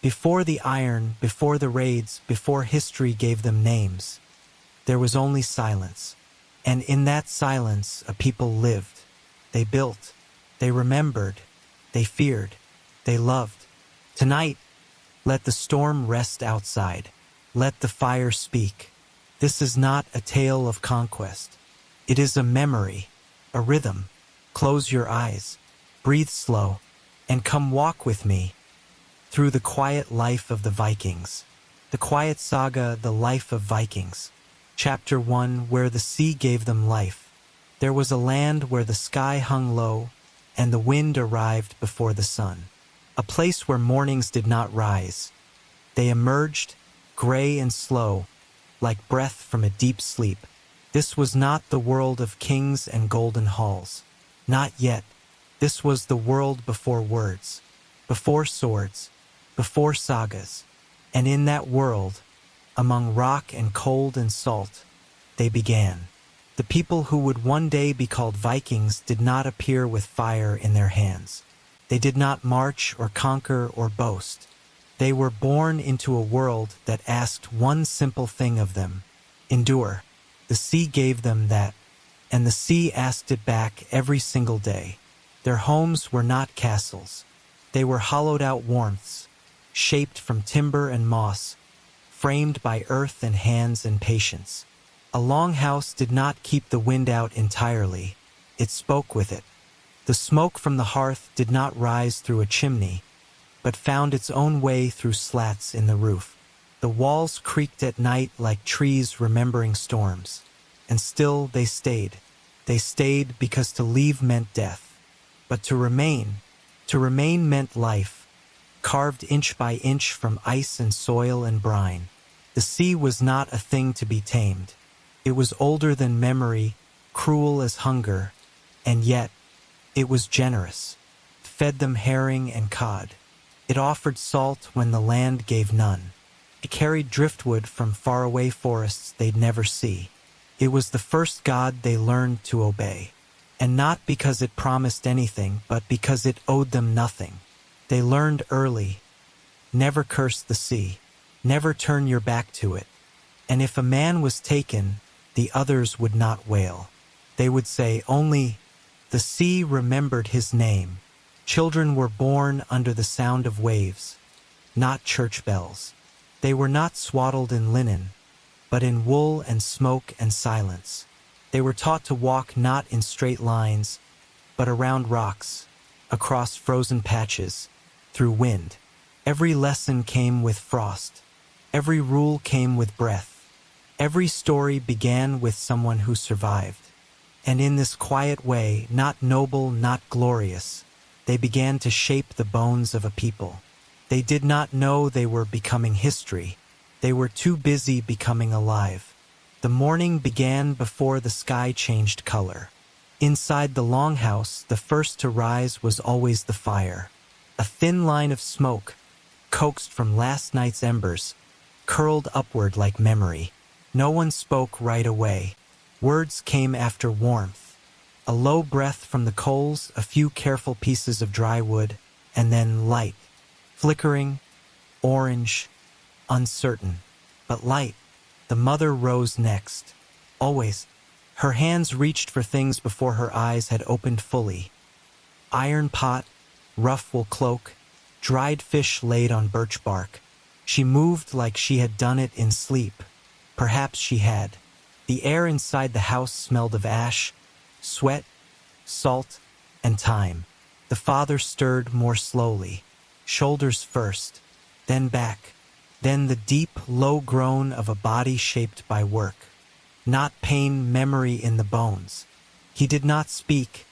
Before the iron, before the raids, before history gave them names, there was only silence. And in that silence, a people lived. They built. They remembered. They feared. They loved. Tonight, let the storm rest outside. Let the fire speak. This is not a tale of conquest. It is a memory, a rhythm. Close your eyes, breathe slow, and come walk with me through the quiet life of the Vikings. The quiet saga, the life of Vikings. Chapter 1, where the sea gave them life. There was a land where the sky hung low, and the wind arrived before the sun. A place where mornings did not rise. They emerged, gray and slow, like breath from a deep sleep. This was not the world of kings and golden halls. Not yet. This was the world before words, before swords, before sagas. And in that world, among rock and cold and salt, they began. The people who would one day be called Vikings did not appear with fire in their hands. They did not march or conquer or boast. They were born into a world that asked one simple thing of them: endure. The sea gave them that, and the sea asked it back every single day. Their homes were not castles. They were hollowed-out warmths, shaped from timber and moss, framed by earth and hands and patience. A longhouse did not keep the wind out entirely. It spoke with it. The smoke from the hearth did not rise through a chimney, but found its own way through slats in the roof. The walls creaked at night like trees remembering storms. And still they stayed. They stayed because to leave meant death. But to remain meant life, carved inch by inch from ice and soil and brine. The sea was not a thing to be tamed. It was older than memory, cruel as hunger, and yet it was generous. It fed them herring and cod. It offered salt when the land gave none. It carried driftwood from faraway forests they'd never see. It was the first god they learned to obey. And not because it promised anything, but because it owed them nothing. They learned early: never curse the sea, never turn your back to it. And if a man was taken, the others would not wail. They would say only, "The sea remembered his name." Children were born under the sound of waves, not church bells. They were not swaddled in linen, but in wool and smoke and silence. They were taught to walk not in straight lines, but around rocks, across frozen patches, through wind. Every lesson came with frost. Every rule came with breath. Every story began with someone who survived. And in this quiet way, not noble, not glorious, they began to shape the bones of a people. They did not know they were becoming history. They were too busy becoming alive. The morning began before the sky changed color. Inside the longhouse, the first to rise was always the fire. A thin line of smoke, coaxed from last night's embers, curled upward like memory. No one spoke right away. Words came after warmth. A low breath from the coals, a few careful pieces of dry wood, and then light. Flickering, orange, uncertain, but light. The mother rose next. Always. Her hands reached for things before her eyes had opened fully. Iron pot, rough wool cloak, dried fish laid on birch bark. She moved like she had done it in sleep. Perhaps she had. The air inside the house smelled of ash, sweat, salt, and time. The father stirred more slowly. Shoulders first, then back. Then the deep, low groan of a body shaped by work. Not pain, memory in the bones. He did not speak,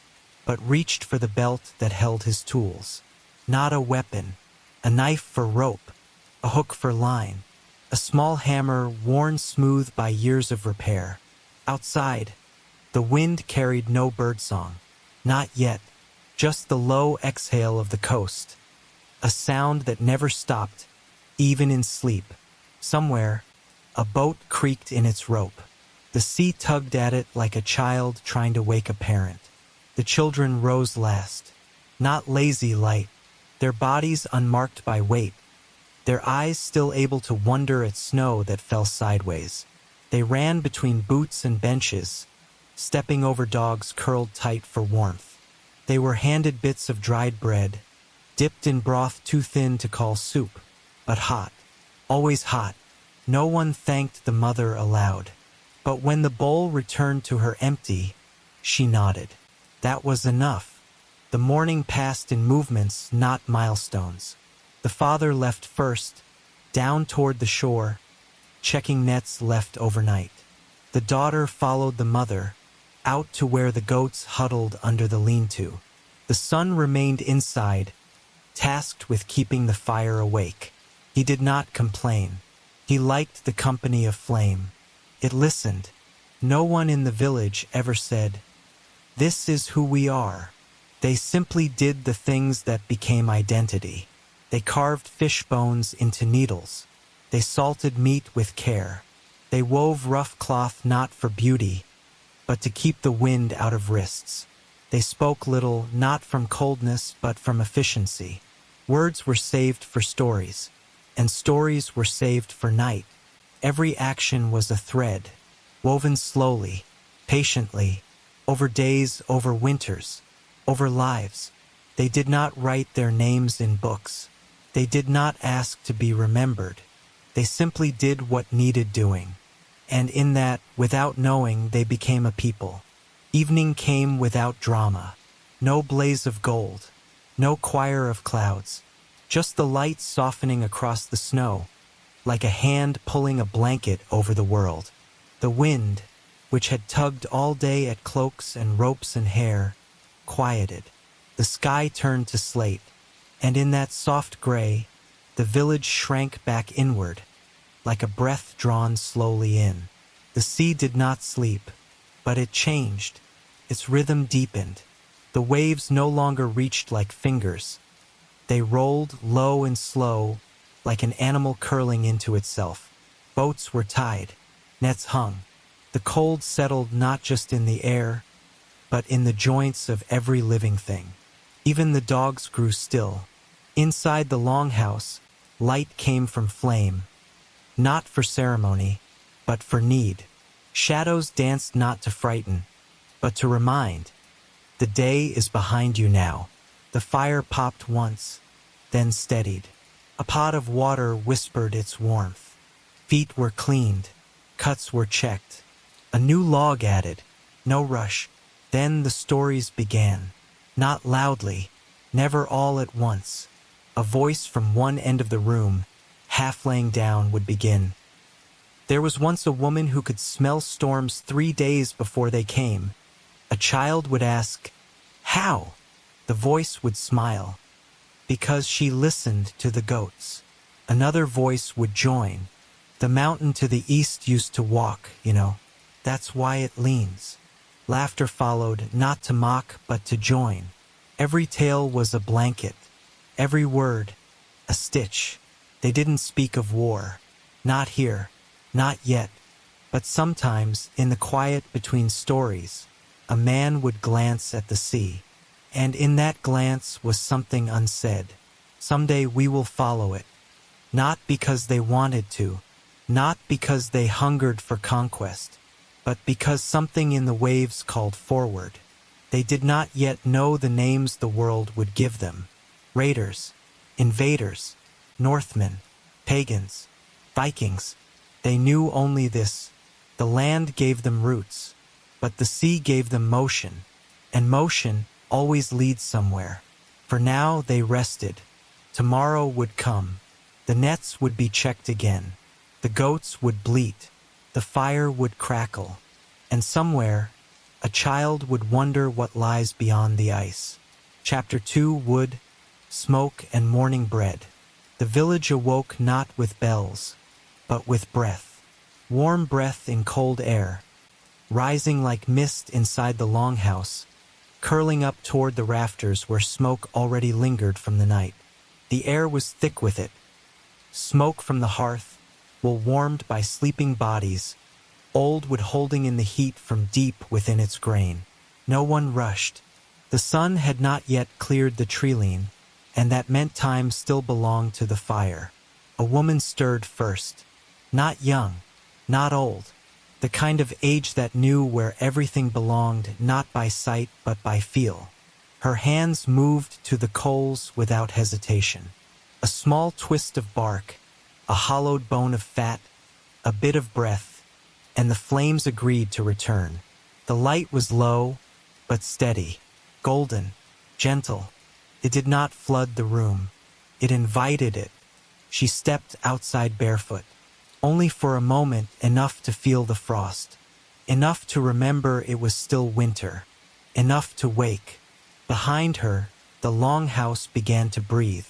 but reached for the belt that held his tools. Not a weapon, a knife for rope, a hook for line, a small hammer worn smooth by years of repair. Outside, the wind carried no birdsong. Not yet, just the low exhale of the coast. A sound that never stopped, even in sleep. Somewhere, a boat creaked in its rope. The sea tugged at it like a child trying to wake a parent. The children rose last. Not lazy light, their bodies unmarked by weight, their eyes still able to wonder at snow that fell sideways. They ran between boots and benches, stepping over dogs curled tight for warmth. They were handed bits of dried bread, dipped in broth too thin to call soup, but hot, always hot. No one thanked the mother aloud. But when the bowl returned to her empty, she nodded. That was enough. The morning passed in movements, not milestones. The father left first, down toward the shore, checking nets left overnight. The daughter followed the mother, out to where the goats huddled under the lean-to. The son remained inside, tasked with keeping the fire awake. He did not complain. He liked the company of flame. It listened. No one in the village ever said, "This is who we are." They simply did the things that became identity. They carved fish bones into needles. They salted meat with care. They wove rough cloth not for beauty, but to keep the wind out of wrists. They spoke little, not from coldness, but from efficiency. Words were saved for stories, and stories were saved for night. Every action was a thread, woven slowly, patiently, over days, over winters, over lives. They did not write their names in books. They did not ask to be remembered. They simply did what needed doing. And in that, without knowing, they became a people. Evening came without drama. No blaze of gold. No choir of clouds. Just the light softening across the snow, like a hand pulling a blanket over the world. The wind, which had tugged all day at cloaks and ropes and hair, quieted. The sky turned to slate, and in that soft gray, the village shrank back inward, like a breath drawn slowly in. The sea did not sleep, but it changed. Its rhythm deepened. The waves no longer reached like fingers. They rolled low and slow, like an animal curling into itself. Boats were tied. Nets hung. The cold settled not just in the air, but in the joints of every living thing. Even the dogs grew still. Inside the longhouse, light came from flame, not for ceremony, but for need. Shadows danced not to frighten, but to remind. The day is behind you now. The fire popped once, then steadied. A pot of water whispered its warmth. Feet were cleaned, cuts were checked. A new log added, no rush. Then the stories began, not loudly, never all at once. A voice from one end of the room, half laying down, would begin. There was once a woman who could smell storms 3 days before they came. A child would ask, "How?" The voice would smile, "Because she listened to the goats." Another voice would join. "The mountain to the east used to walk, you know. That's why it leans." Laughter followed, not to mock, but to join. Every tale was a blanket, every word a stitch. They didn't speak of war. Not here, not yet. But sometimes, in the quiet between stories, a man would glance at the sea. And in that glance was something unsaid. Someday we will follow it. Not because they wanted to, not because they hungered for conquest, but because something in the waves called forward. They did not yet know the names the world would give them. Raiders, invaders, Northmen, pagans, Vikings. They knew only this. The land gave them roots, but the sea gave them motion, and motion always leads somewhere. For now they rested. Tomorrow would come. The nets would be checked again. The goats would bleat. The fire would crackle. And somewhere, a child would wonder what lies beyond the ice. Chapter 2: Wood, Smoke, and Morning Bread. The village awoke not with bells, but with breath. Warm breath in cold air, rising like mist inside the longhouse, curling up toward the rafters where smoke already lingered from the night. The air was thick with it. Smoke from the hearth, well warmed by sleeping bodies, old wood holding in the heat from deep within its grain. No one rushed. The sun had not yet cleared the tree-line, and that meant time still belonged to the fire. A woman stirred first. Not young, not old. The kind of age that knew where everything belonged, not by sight but by feel. Her hands moved to the coals without hesitation. A small twist of bark, a hollowed bone of fat, a bit of breath, and the flames agreed to return. The light was low, but steady, golden, gentle. It did not flood the room. It invited it. She stepped outside barefoot, only for a moment, enough to feel the frost, enough to remember it was still winter, enough to wake. Behind her, the longhouse began to breathe.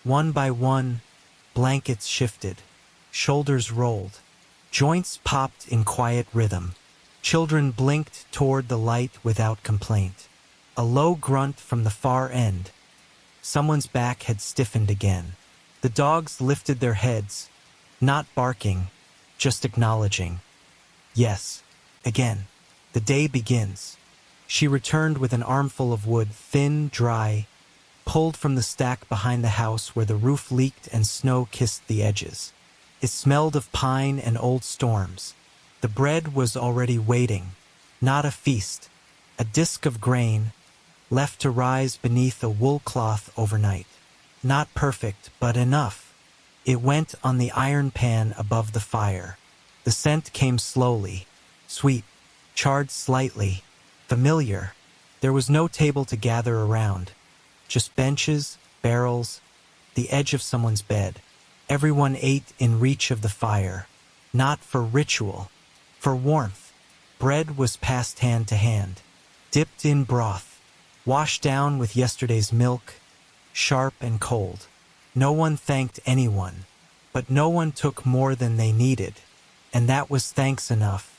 One by one, blankets shifted, shoulders rolled, joints popped in quiet rhythm. Children blinked toward the light without complaint. A low grunt from the far end. Someone's back had stiffened again. The dogs lifted their heads, not barking, just acknowledging. Yes, again. The day begins. She returned with an armful of wood, thin, dry, pulled from the stack behind the house where the roof leaked and snow kissed the edges. It smelled of pine and old storms. The bread was already waiting, not a feast, a disk of grain, left to rise beneath a wool cloth overnight. Not perfect, but enough. It went on the iron pan above the fire. The scent came slowly, sweet, charred slightly, familiar. There was no table to gather around, just benches, barrels, the edge of someone's bed. Everyone ate in reach of the fire, not for ritual, for warmth. Bread was passed hand to hand, dipped in broth, washed down with yesterday's milk, sharp and cold. No one thanked anyone, but no one took more than they needed, and that was thanks enough.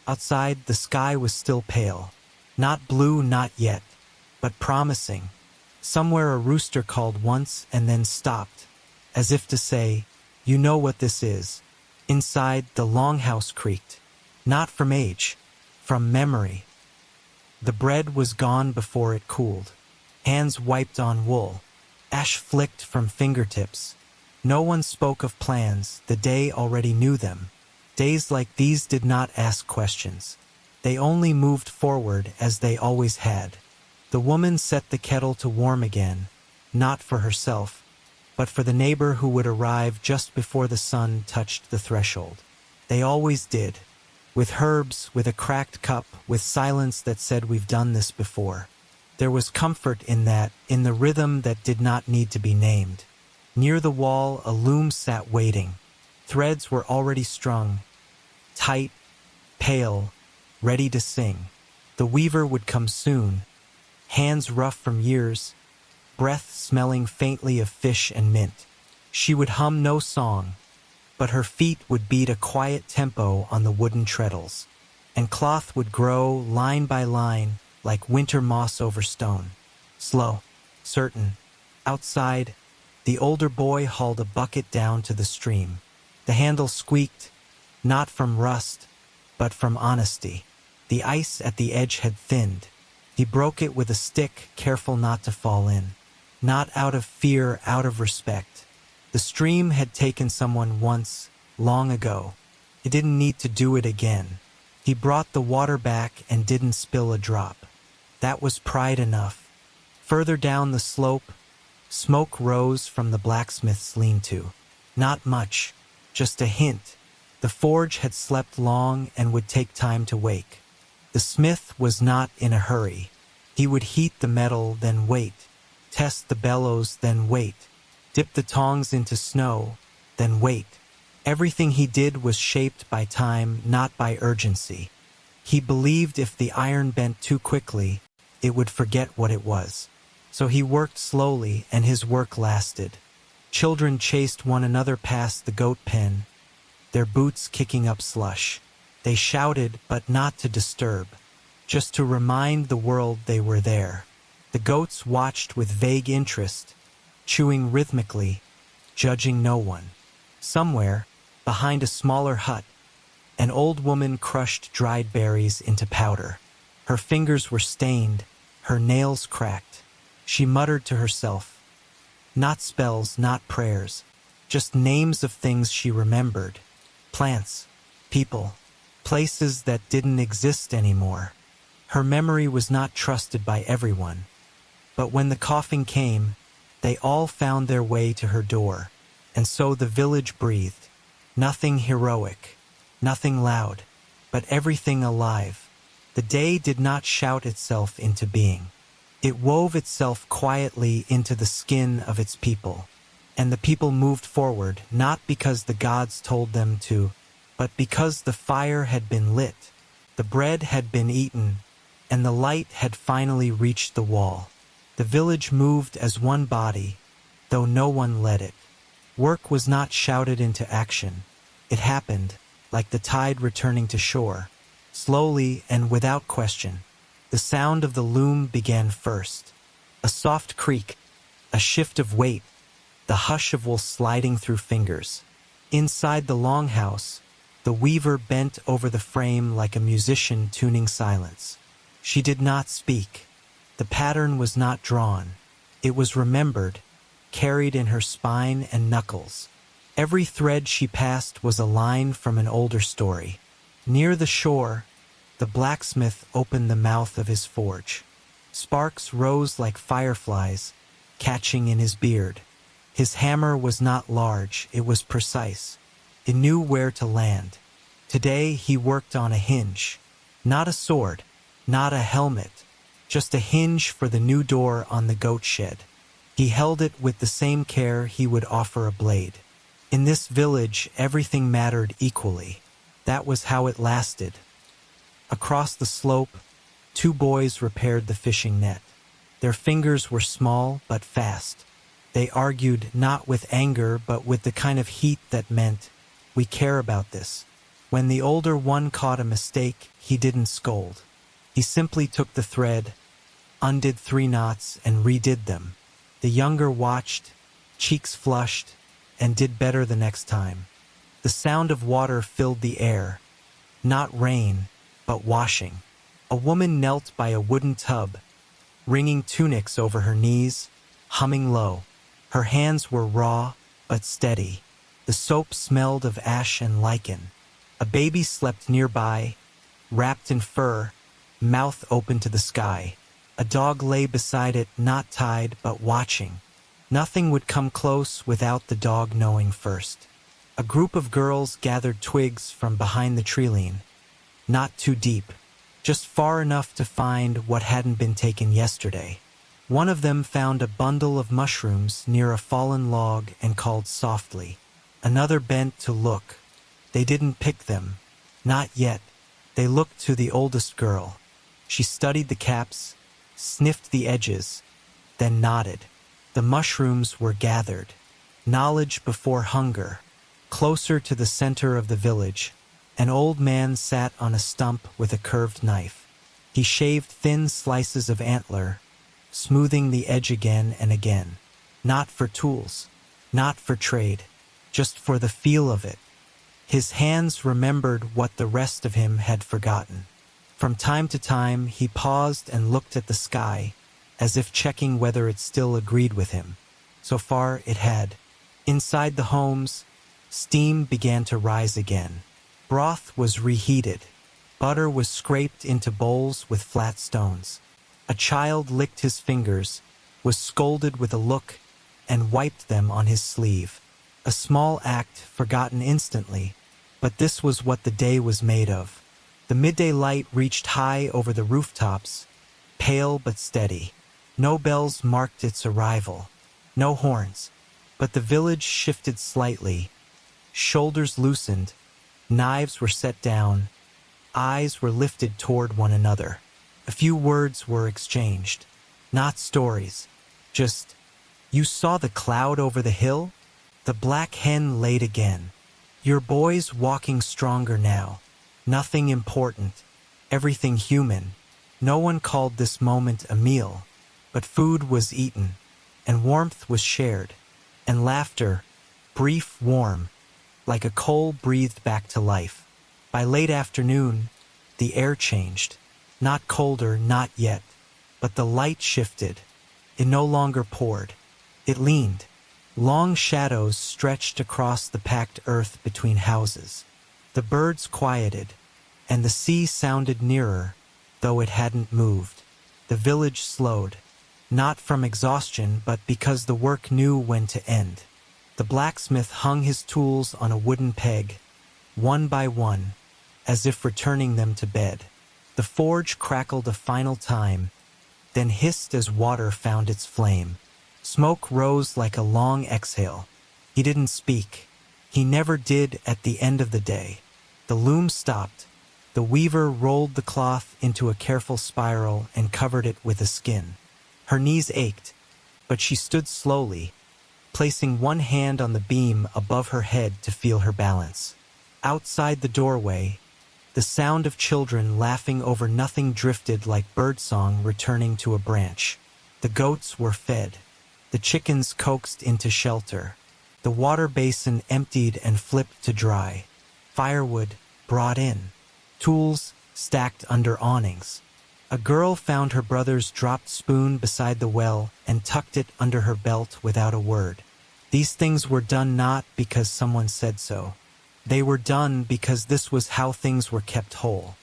Outside, the sky was still pale, not blue, not yet, but promising. Somewhere a rooster called once and then stopped, as if to say, "You know what this is." Inside, the longhouse creaked, not from age, from memory. The bread was gone before it cooled. Hands wiped on wool. Ash flicked from fingertips. No one spoke of plans. The day already knew them. Days like these did not ask questions. They only moved forward as they always had. The woman set the kettle to warm again, not for herself, but for the neighbor who would arrive just before the sun touched the threshold. They always did. With herbs, with a cracked cup, with silence that said, "We've done this before." There was comfort in that, in the rhythm that did not need to be named. Near the wall, a loom sat waiting. Threads were already strung, tight, pale, ready to sing. The weaver would come soon, hands rough from years, breath smelling faintly of fish and mint. She would hum no song, but her feet would beat a quiet tempo on the wooden treadles, and cloth would grow line by line like winter moss over stone. Slow, certain. Outside, the older boy hauled a bucket down to the stream. The handle squeaked, not from rust, but from honesty. The ice at the edge had thinned. He broke it with a stick, careful not to fall in. Not out of fear, out of respect. The stream had taken someone once, long ago. He didn't need to do it again. He brought the water back and didn't spill a drop. That was pride enough. Further down the slope, smoke rose from the blacksmith's lean-to. Not much, just a hint. The forge had slept long and would take time to wake. The smith was not in a hurry. He would heat the metal, then wait. Test the bellows, then wait. Dip the tongs into snow, then wait. Everything he did was shaped by time, not by urgency. He believed if the iron bent too quickly, it would forget what it was. So he worked slowly, and his work lasted. Children chased one another past the goat pen, their boots kicking up slush. They shouted, but not to disturb, just to remind the world they were there. The goats watched with vague interest, chewing rhythmically, judging no one. Somewhere, behind a smaller hut, an old woman crushed dried berries into powder. Her fingers were stained, her nails cracked. She muttered to herself, not spells, not prayers, just names of things she remembered. Plants, people, places that didn't exist anymore. Her memory was not trusted by everyone. But when the coffin came, they all found their way to her door. And so the village breathed. Nothing heroic, nothing loud, but everything alive. The day did not shout itself into being. It wove itself quietly into the skin of its people. And the people moved forward, not because the gods told them to, but because the fire had been lit, the bread had been eaten, and the light had finally reached the wall. The village moved as one body, though no one led it. Work was not shouted into action. It happened, like the tide returning to shore. Slowly and without question, the sound of the loom began first. A soft creak, a shift of weight, the hush of wool sliding through fingers. Inside the longhouse, the weaver bent over the frame like a musician tuning silence. She did not speak. The pattern was not drawn. It was remembered, carried in her spine and knuckles. Every thread she passed was a line from an older story. Near the shore, the blacksmith opened the mouth of his forge. Sparks rose like fireflies, catching in his beard. His hammer was not large, it was precise. It knew where to land. Today he worked on a hinge. Not a sword, not a helmet, just a hinge for the new door on the goat shed. He held it with the same care he would offer a blade. In this village, everything mattered equally. That was how it lasted. Across the slope, two boys repaired the fishing net. Their fingers were small but fast. They argued not with anger but with the kind of heat that meant, "We care about this." When the older one caught a mistake, he didn't scold. He simply took the thread, undid 3 knots, and redid them. The younger watched, cheeks flushed, and did better the next time. The sound of water filled the air. Not rain, but washing. A woman knelt by a wooden tub, wringing tunics over her knees, humming low. Her hands were raw, but steady. The soap smelled of ash and lichen. A baby slept nearby, wrapped in fur, mouth open to the sky. A dog lay beside it, not tied, but watching. Nothing would come close without the dog knowing first. A group of girls gathered twigs from behind the tree-line. Not too deep, just far enough to find what hadn't been taken yesterday. One of them found a bundle of mushrooms near a fallen log and called softly. Another bent to look. They didn't pick them. Not yet. They looked to the oldest girl. She studied the caps, sniffed the edges, then nodded. The mushrooms were gathered. Knowledge before hunger. Closer to the center of the village, an old man sat on a stump with a curved knife. He shaved thin slices of antler, smoothing the edge again and again. Not for tools, not for trade, just for the feel of it. His hands remembered what the rest of him had forgotten. From time to time, he paused and looked at the sky, as if checking whether it still agreed with him. So far, it had. Inside the homes, steam began to rise again. Broth was reheated. Butter was scraped into bowls with flat stones. A child licked his fingers, was scolded with a look, and wiped them on his sleeve. A small act forgotten instantly, but this was what the day was made of. The midday light reached high over the rooftops, pale but steady. No bells marked its arrival, no horns, but the village shifted slightly. Shoulders loosened, knives were set down, eyes were lifted toward one another. A few words were exchanged, not stories, just, "You saw the cloud over the hill?" The black hen laid again. "Your boy's walking stronger now." Nothing important, everything human. No one called this moment a meal, but food was eaten, and warmth was shared, and laughter, brief, warm, like a coal breathed back to life. By late afternoon, the air changed. Not colder, not yet, but the light shifted. It no longer poured. It leaned. Long shadows stretched across the packed earth between houses. The birds quieted, and the sea sounded nearer, though it hadn't moved. The village slowed, not from exhaustion, but because the work knew when to end. The blacksmith hung his tools on a wooden peg, one by one, as if returning them to bed. The forge crackled a final time, then hissed as water found its flame. Smoke rose like a long exhale. He didn't speak. He never did at the end of the day. The loom stopped. The weaver rolled the cloth into a careful spiral and covered it with a skin. Her knees ached, but she stood slowly, placing one hand on the beam above her head to feel her balance. Outside the doorway, the sound of children laughing over nothing drifted like birdsong returning to a branch. The goats were fed. The chickens coaxed into shelter. The water basin emptied and flipped to dry. Firewood brought in. Tools stacked under awnings. A girl found her brother's dropped spoon beside the well and tucked it under her belt without a word. These things were done not because someone said so. They were done because this was how things were kept whole.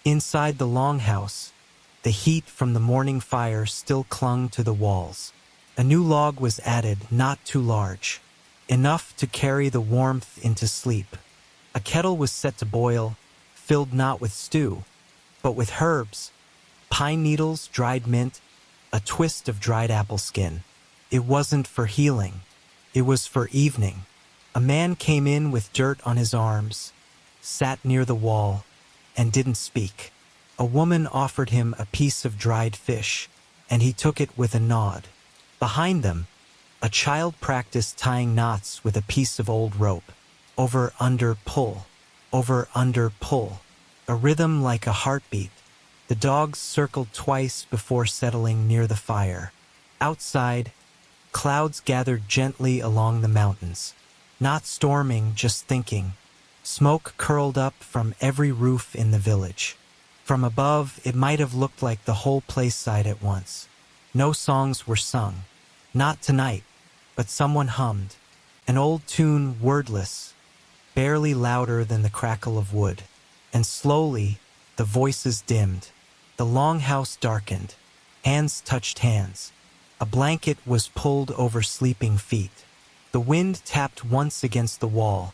Inside the longhouse, the heat from the morning fire still clung to the walls. A new log was added, not too large, enough to carry the warmth into sleep. A kettle was set to boil, filled not with stew, but with herbs, pine needles, dried mint, a twist of dried apple skin. It wasn't for healing. It was for evening. A man came in with dirt on his arms, sat near the wall, and didn't speak. A woman offered him a piece of dried fish, and he took it with a nod. Behind them, a child practiced tying knots with a piece of old rope. Over, under, pull. Over, under, pull. A rhythm like a heartbeat. The dogs circled twice before settling near the fire. Outside, clouds gathered gently along the mountains. Not storming, just thinking. Smoke curled up from every roof in the village. From above, it might have looked like the whole place sighed at once. No songs were sung. Not tonight, but someone hummed. An old tune, wordless, barely louder than the crackle of wood. And slowly, the voices dimmed. The longhouse darkened. Hands touched hands. A blanket was pulled over sleeping feet. The wind tapped once against the wall,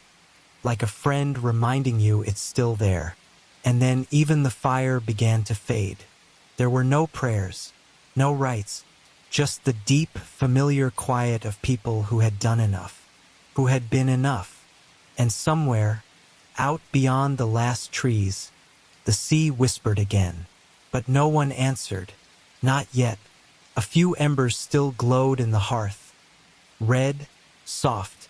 like a friend reminding you it's still there. And then even the fire began to fade. There were no prayers, no rites, just the deep, familiar quiet of people who had done enough, who had been enough. And somewhere, out beyond the last trees, the sea whispered again. But no one answered. Not yet. A few embers still glowed in the hearth. Red, soft,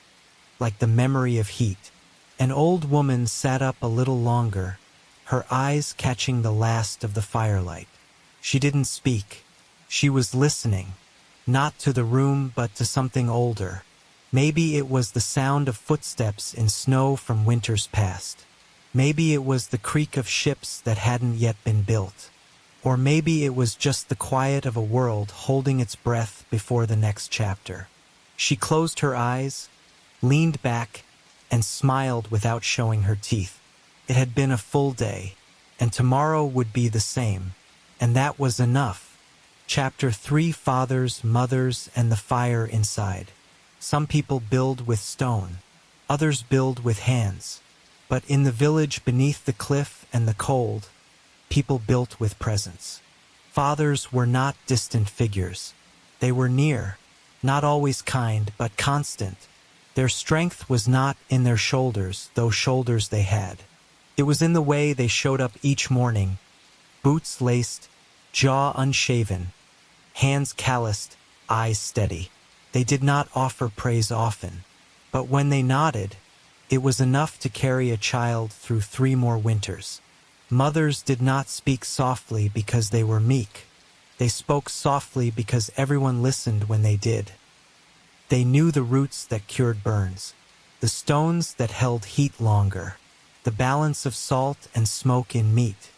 like the memory of heat. An old woman sat up a little longer, her eyes catching the last of the firelight. She didn't speak. She was listening, not to the room but to something older. Maybe it was the sound of footsteps in snow from winters past. Maybe it was the creak of ships that hadn't yet been built. Or maybe it was just the quiet of a world holding its breath before the next chapter. She closed her eyes, leaned back, and smiled without showing her teeth. It had been a full day, and tomorrow would be the same, and that was enough. Chapter 3: Fathers, Mothers, and the Fire Inside. Some people build with stone, others build with hands. But in the village beneath the cliff and the cold, people built with presence. Fathers were not distant figures. They were near, not always kind, but constant. Their strength was not in their shoulders, though shoulders they had. It was in the way they showed up each morning, boots laced, jaw unshaven, hands calloused, eyes steady. They did not offer praise often, but when they nodded, it was enough to carry a child through 3 more winters. Mothers did not speak softly because they were meek. They spoke softly because everyone listened when they did. They knew the roots that cured burns, the stones that held heat longer, the balance of salt and smoke in meat,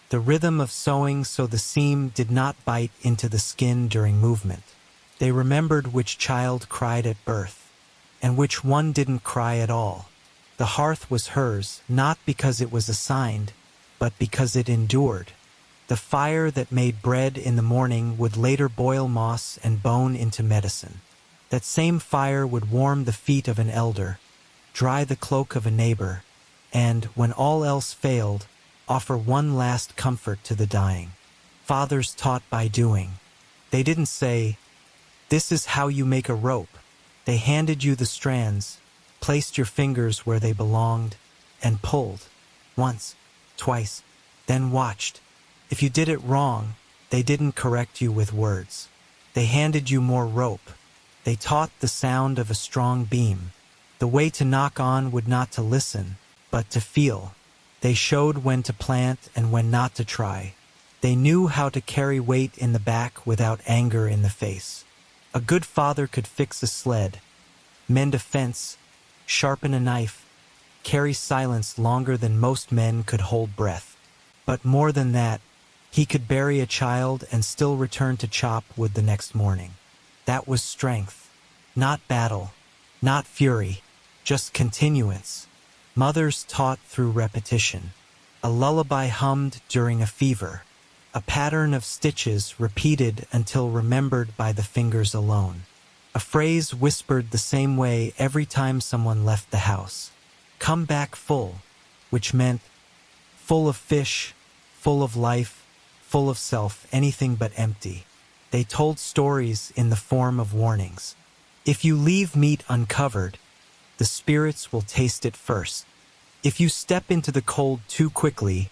the rhythm of sewing so the seam did not bite into the skin during movement. They remembered which child cried at birth, and which one didn't cry at all. The hearth was hers, not because it was assigned, but because it endured. The fire that made bread in the morning would later boil moss and bone into medicine. That same fire would warm the feet of an elder, dry the cloak of a neighbor, and, when all else failed, offer one last comfort to the dying. Fathers taught by doing. They didn't say, "This is how you make a rope." They handed you the strands, placed your fingers where they belonged, and pulled. Once, twice, then watched. If you did it wrong, they didn't correct you with words. They handed you more rope. They taught the sound of a strong beam. The way to knock on would not to listen, but to feel. They showed when to plant and when not to try. They knew how to carry weight in the back without anger in the face. A good father could fix a sled, mend a fence, sharpen a knife, carry silence longer than most men could hold breath. But more than that, he could bury a child and still return to chop wood the next morning. That was strength, not battle, not fury, just continuance. Mothers taught through repetition. A lullaby hummed during a fever. A pattern of stitches repeated until remembered by the fingers alone. A phrase whispered the same way every time someone left the house. "Come back full," which meant full of fish, full of life, full of self, anything but empty. They told stories in the form of warnings. If you leave meat uncovered, the spirits will taste it first. If you step into the cold too quickly,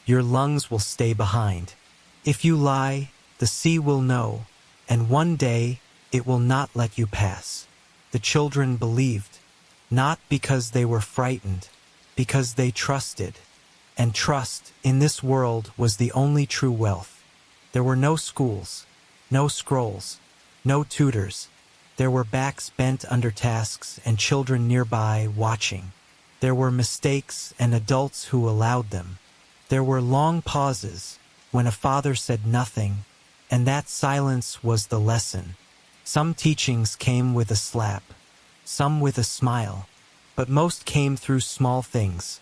your lungs will stay behind. If you lie, the sea will know, and one day it will not let you pass. The children believed, not because they were frightened, because they trusted. And trust, in this world, was the only true wealth. There were no schools, no scrolls, no tutors. There were backs bent under tasks and children nearby watching. There were mistakes and adults who allowed them. There were long pauses when a father said nothing, and that silence was the lesson. Some teachings came with a slap, some with a smile, but most came through small things.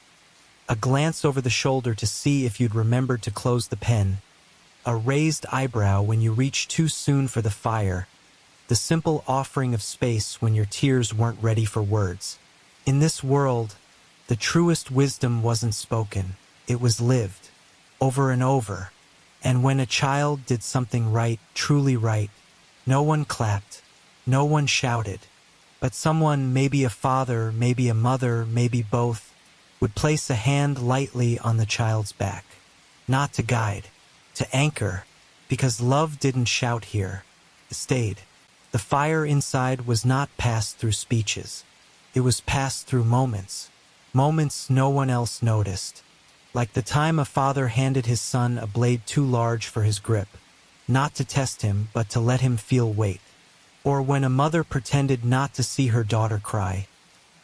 A glance over the shoulder to see if you'd remembered to close the pen, a raised eyebrow when you reached too soon for the fire, the simple offering of space when your tears weren't ready for words. In this world, the truest wisdom wasn't spoken, it was lived, over and over. And when a child did something right, truly right, no one clapped, no one shouted, but someone, maybe a father, maybe a mother, maybe both, would place a hand lightly on the child's back, not to guide, to anchor, because love didn't shout here, it stayed. The fire inside was not passed through speeches. It was passed through moments, moments no one else noticed. Like the time a father handed his son a blade too large for his grip, not to test him, but to let him feel weight. Or when a mother pretended not to see her daughter cry,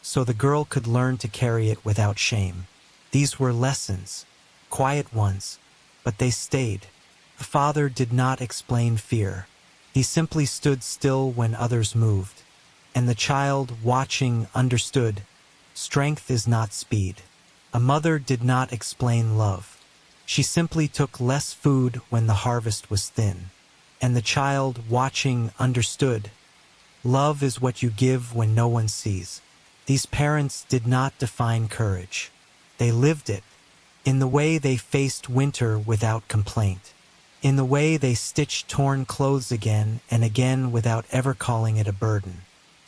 so the girl could learn to carry it without shame. These were lessons, quiet ones, but they stayed. The father did not explain fear. He simply stood still when others moved. And the child, watching, understood, strength is not speed. A mother did not explain love. She simply took less food when the harvest was thin. And the child, watching, understood, love is what you give when no one sees. These parents did not define courage. They lived it, in the way they faced winter without complaint, in the way they stitched torn clothes again and again without ever calling it a burden,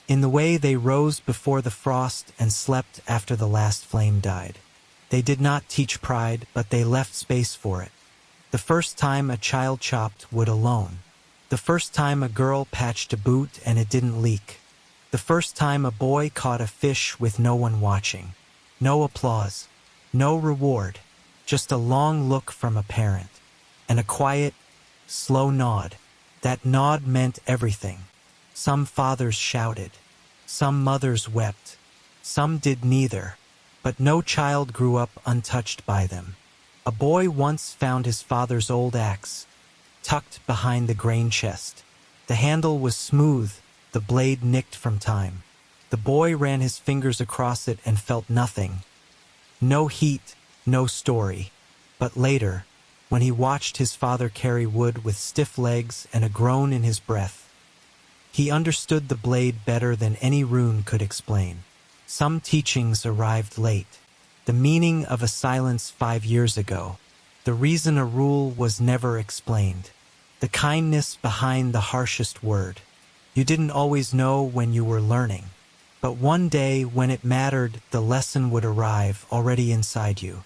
in the way they rose before the frost and slept after the last flame died. They did not teach pride, but they left space for it. The first time a child chopped wood alone. The first time a girl patched a boot and it didn't leak. The first time a boy caught a fish with no one watching. No applause, no reward, just a long look from a parent. And a quiet, slow nod. That nod meant everything. Some fathers shouted. Some mothers wept. Some did neither. But no child grew up untouched by them. A boy once found his father's old axe, tucked behind the grain chest. The handle was smooth, the blade nicked from time. The boy ran his fingers across it and felt nothing. No heat, no story. But later, when he watched his father carry wood with stiff legs and a groan in his breath, he understood the blade better than any rune could explain. Some teachings arrived late. The meaning of a silence 5 years ago. The reason a rule was never explained. The kindness behind the harshest word. You didn't always know when you were learning. But one day, when it mattered, the lesson would arrive already inside you.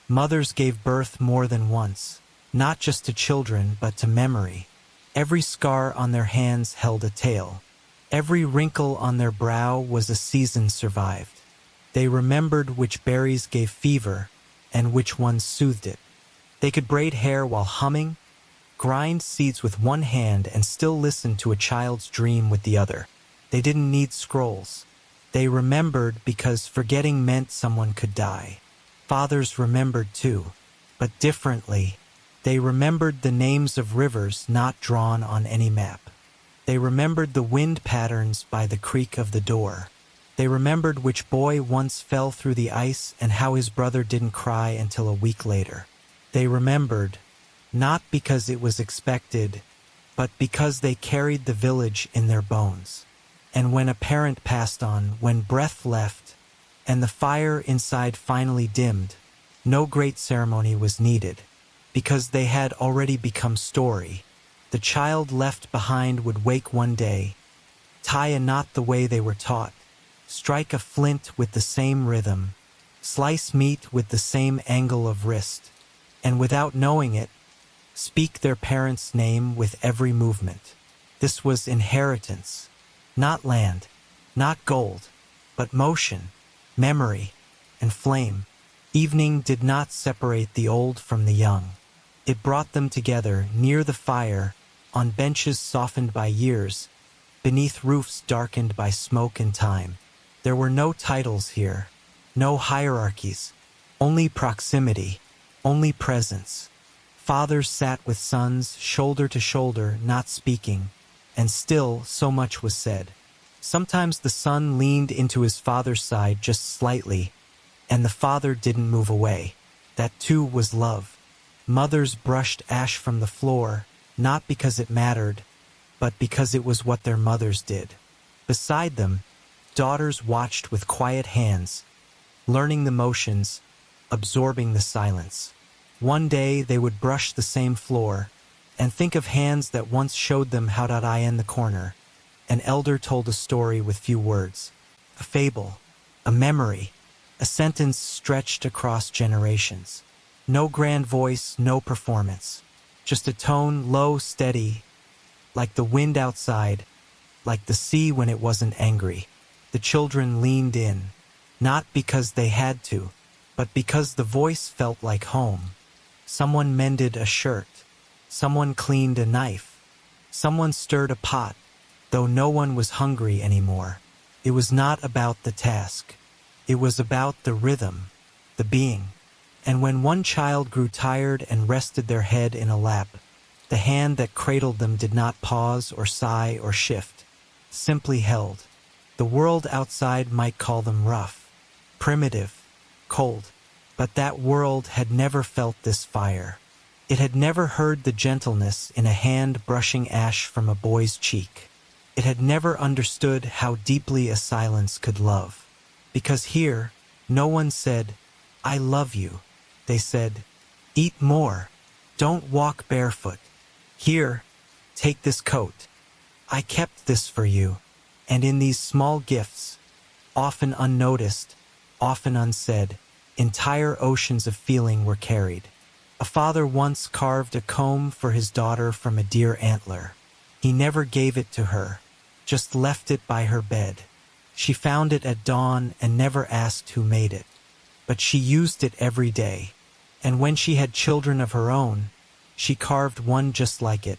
Mothers gave birth more than once, not just to children, but to memory. Every scar on their hands held a tale. Every wrinkle on their brow was a season survived. They remembered which berries gave fever and which ones soothed it. They could braid hair while humming, grind seeds with one hand, and still listen to a child's dream with the other. They didn't need scrolls. They remembered because forgetting meant someone could die. Fathers remembered too, but differently. They remembered the names of rivers not drawn on any map. They remembered the wind patterns by the creak of the door. They remembered which boy once fell through the ice and how his brother didn't cry until a week later. They remembered, not because it was expected, but because they carried the village in their bones. And when a parent passed on, when breath left, and the fire inside finally dimmed, no great ceremony was needed, because they had already become story. The child left behind would wake one day, tie a knot the way they were taught, strike a flint with the same rhythm, slice meat with the same angle of wrist, and without knowing it, speak their parents' name with every movement. This was inheritance, not land, not gold, but motion, memory, and flame. Evening did not separate the old from the young. It brought them together near the fire, on benches softened by years, beneath roofs darkened by smoke and time. There were no titles here, no hierarchies, only proximity, only presence. Fathers sat with sons, shoulder to shoulder, not speaking, and still so much was said. Sometimes the son leaned into his father's side just slightly, and the father didn't move away. That too was love. Mothers brushed ash from the floor, not because it mattered, but because it was what their mothers did. Beside them, daughters watched with quiet hands, learning the motions, absorbing the silence. One day they would brush the same floor, and think of hands that once showed them how did I end the corner. An elder told a story with few words, a fable, a memory, a sentence stretched across generations. No grand voice, no performance, just a tone low, steady, like the wind outside, like the sea when it wasn't angry. The children leaned in, not because they had to, but because the voice felt like home. Someone mended a shirt, someone cleaned a knife, someone stirred a pot, though no one was hungry anymore. It was not about the task. It was about the rhythm, the being. And when one child grew tired and rested their head in a lap, the hand that cradled them did not pause or sigh or shift, simply held. The world outside might call them rough, primitive, cold, but that world had never felt this fire. It had never heard the gentleness in a hand brushing ash from a boy's cheek. It had never understood how deeply a silence could love. Because here, no one said, I love you. They said, eat more. Don't walk barefoot. Here, take this coat. I kept this for you. And in these small gifts, often unnoticed, often unsaid, entire oceans of feeling were carried. A father once carved a comb for his daughter from a deer antler. He never gave it to her, just left it by her bed. She found it at dawn and never asked who made it. But she used it every day. And when she had children of her own, she carved one just like it,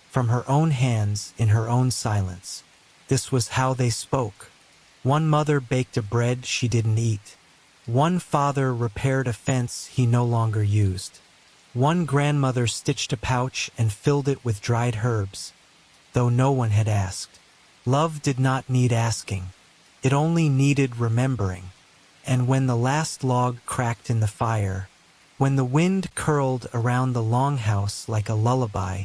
from her own hands in her own silence. This was how they spoke. One mother baked a bread she didn't eat. One father repaired a fence he no longer used. One grandmother stitched a pouch and filled it with dried herbs, though no one had asked. Love did not need asking. It only needed remembering. And when the last log cracked in the fire, when the wind curled around the longhouse like a lullaby,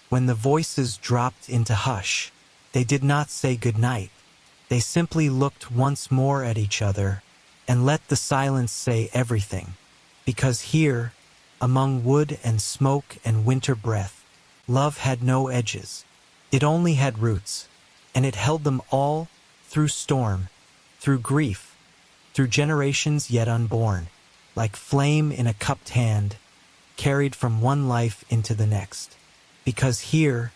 when the voices dropped into hush, they did not say goodnight. They simply looked once more at each other and let the silence say everything. Because here, among wood and smoke and winter breath, love had no edges. It only had roots, and it held them all through storm, through grief, through generations yet unborn, like flame in a cupped hand, carried from one life into the next. Because here,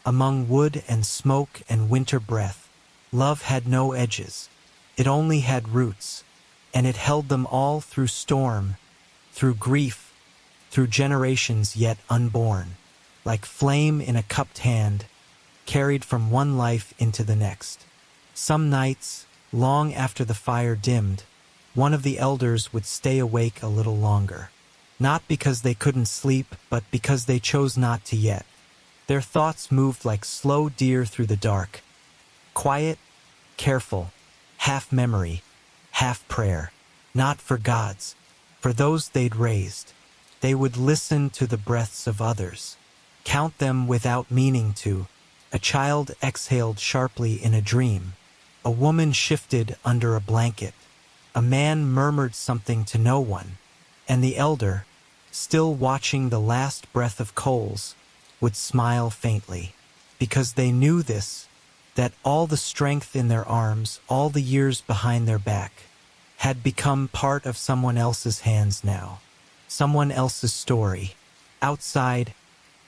among wood and smoke and winter breath, love had no edges. It only had roots, and it held them all through storm, through grief, through generations yet unborn, like flame in a cupped hand, carried from one life into the next. Some nights, long after the fire dimmed, one of the elders would stay awake a little longer. Not because they couldn't sleep, but because they chose not to yet. Their thoughts moved like slow deer through the dark. Quiet, careful, half memory, half prayer. Not for gods, for those they'd raised. They would listen to the breaths of others, count them without meaning to. A child exhaled sharply in a dream. A woman shifted under a blanket. A man murmured something to no one. And the elder, still watching the last breath of coals, would smile faintly. Because they knew this, that all the strength in their arms, all the years behind their back, had become part of someone else's hands now. Someone else's story. Outside,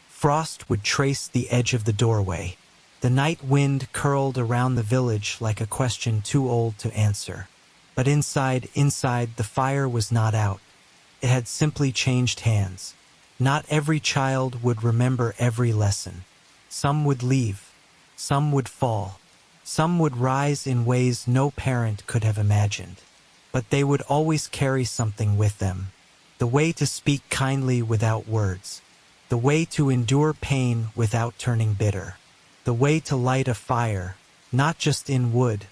frost would trace the edge of the doorway. The night wind curled around the village like a question too old to answer. But inside, the fire was not out. It had simply changed hands. Not every child would remember every lesson. Some would leave. Some would fall. Some would rise in ways no parent could have imagined. But they would always carry something with them. The way to speak kindly without words. The way to endure pain without turning bitter. The way to light a fire, not just in wood,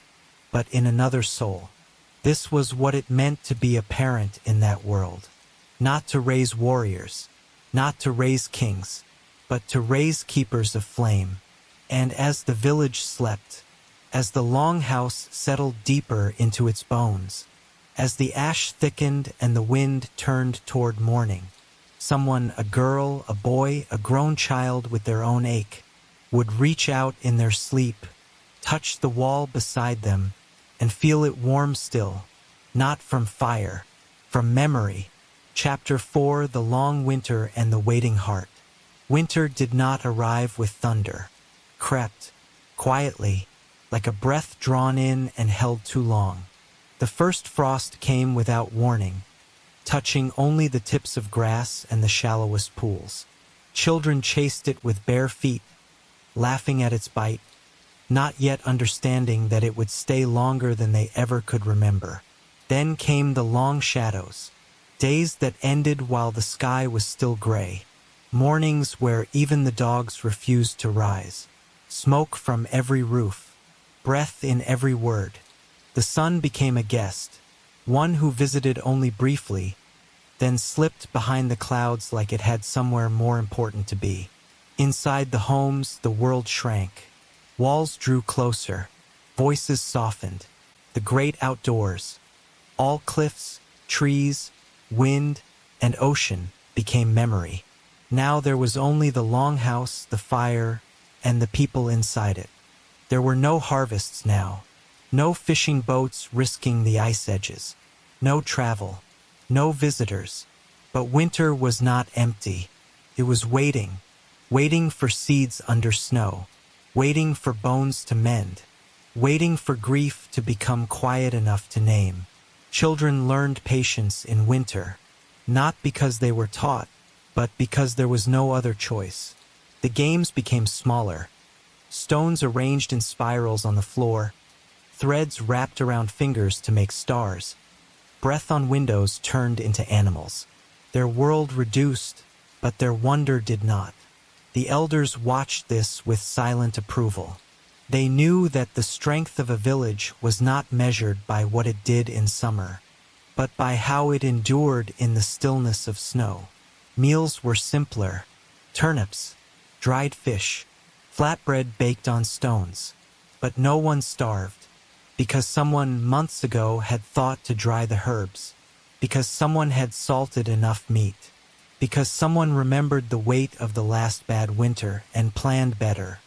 but in another soul. This was what it meant to be a parent in that world. Not to raise warriors, not to raise kings, but to raise keepers of flame. And as the village slept, as the longhouse settled deeper into its bones, as the ash thickened and the wind turned toward morning, someone, a girl, a boy, a grown child with their own ache, would reach out in their sleep, touch the wall beside them, and feel it warm still, not from fire, from memory. Chapter 4: The Long Winter and the Waiting Heart. Winter did not arrive with thunder. Crept, quietly, like a breath drawn in and held too long. The first frost came without warning, touching only the tips of grass and the shallowest pools. Children chased it with bare feet, laughing at its bite, not yet understanding that it would stay longer than they ever could remember. Then came the long shadows, days that ended while the sky was still gray, mornings where even the dogs refused to rise, smoke from every roof, breath in every word. The sun became a guest, one who visited only briefly, then slipped behind the clouds like it had somewhere more important to be. Inside the homes, the world shrank. Walls drew closer, voices softened. The great outdoors, all cliffs, trees, wind, and ocean became memory. Now there was only the longhouse, the fire, and the people inside it. There were no harvests now, no fishing boats risking the ice edges, no travel, no visitors. But winter was not empty. It was waiting, waiting for seeds under snow, waiting for bones to mend, waiting for grief to become quiet enough to name. Children learned patience in winter, not because they were taught, but because there was no other choice. The games became smaller, stones arranged in spirals on the floor, threads wrapped around fingers to make stars. Breath on windows turned into animals. Their world reduced, but their wonder did not. The elders watched this with silent approval. They knew that the strength of a village was not measured by what it did in summer, but by how it endured in the stillness of snow. Meals were simpler: turnips, dried fish, flatbread baked on stones. But no one starved, because someone months ago had thought to dry the herbs, because someone had salted enough meat, because someone remembered the weight of the last bad winter and planned better.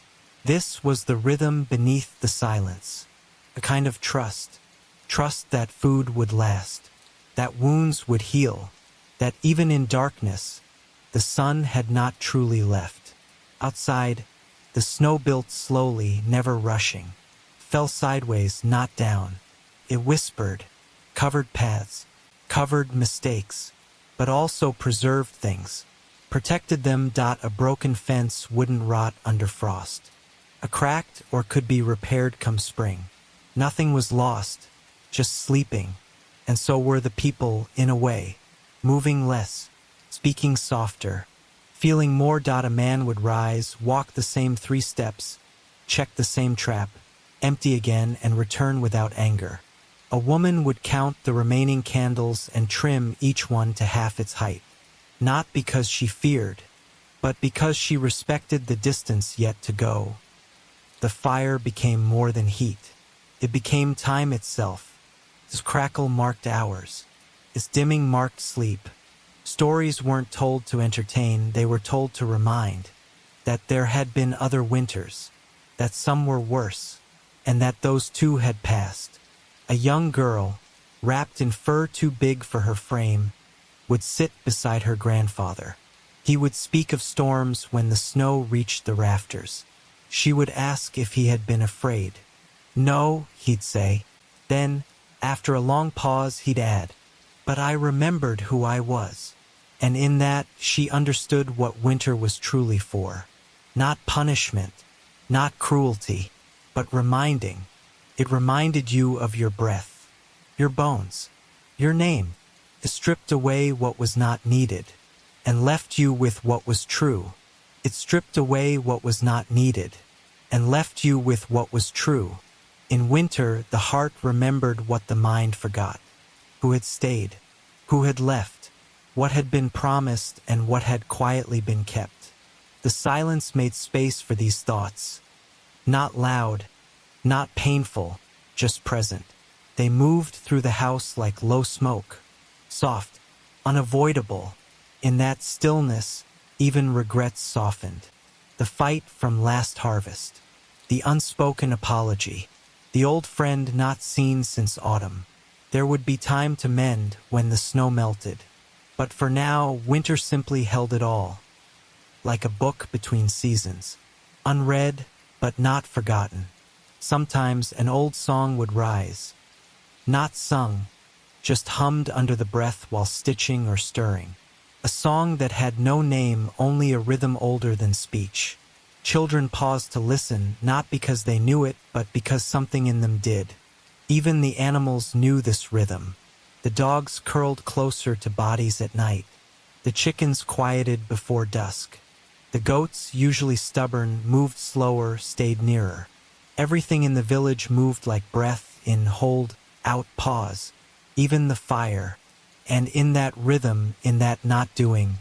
This was the rhythm beneath the silence, a kind of trust that food would last, that wounds would heal, that even in darkness, the sun had not truly left. Outside, the snow built slowly, never rushing, fell sideways, not down. It whispered, covered paths, covered mistakes, but also preserved things, protected them. A broken fence wouldn't rot under frost. A cracked or could be repaired come spring. Nothing was lost, just sleeping, and so were the people in a way, moving less, speaking softer, feeling more. A man would rise, walk the same 3 steps, check the same trap, empty again and return without anger. A woman would count the remaining candles and trim each one to half its height, not because she feared, but because she respected the distance yet to go. The fire became more than heat. It became time itself. Its crackle marked hours. Its dimming marked sleep. Stories weren't told to entertain, they were told to remind that there had been other winters, that some were worse, and that those too had passed. A young girl, wrapped in fur too big for her frame, would sit beside her grandfather. He would speak of storms when the snow reached the rafters. She would ask if he had been afraid. No, he'd say. Then, after a long pause, he'd add, but I remembered who I was. And in that, she understood what winter was truly for. Not punishment, not cruelty, but reminding. It reminded you of your breath, your bones, your name. It stripped away what was not needed, and left you with what was true. It stripped away what was not needed, and left you with what was true. In winter, the heart remembered what the mind forgot. Who had stayed, who had left, what had been promised and what had quietly been kept. The silence made space for these thoughts. Not loud, not painful, just present. They moved through the house like low smoke, soft, unavoidable. In that stillness, even regrets softened. The fight from last harvest, the unspoken apology, the old friend not seen since autumn. There would be time to mend when the snow melted. But for now, winter simply held it all, like a book between seasons, unread but not forgotten. Sometimes an old song would rise, not sung, just hummed under the breath while stitching or stirring. A song that had no name, only a rhythm older than speech. Children paused to listen, not because they knew it, but because something in them did. Even the animals knew this rhythm. The dogs curled closer to bodies at night. The chickens quieted before dusk. The goats, usually stubborn, moved slower, stayed nearer. Everything in the village moved like breath, in, hold, out, pause. Even the fire. And in that rhythm, in that not doing,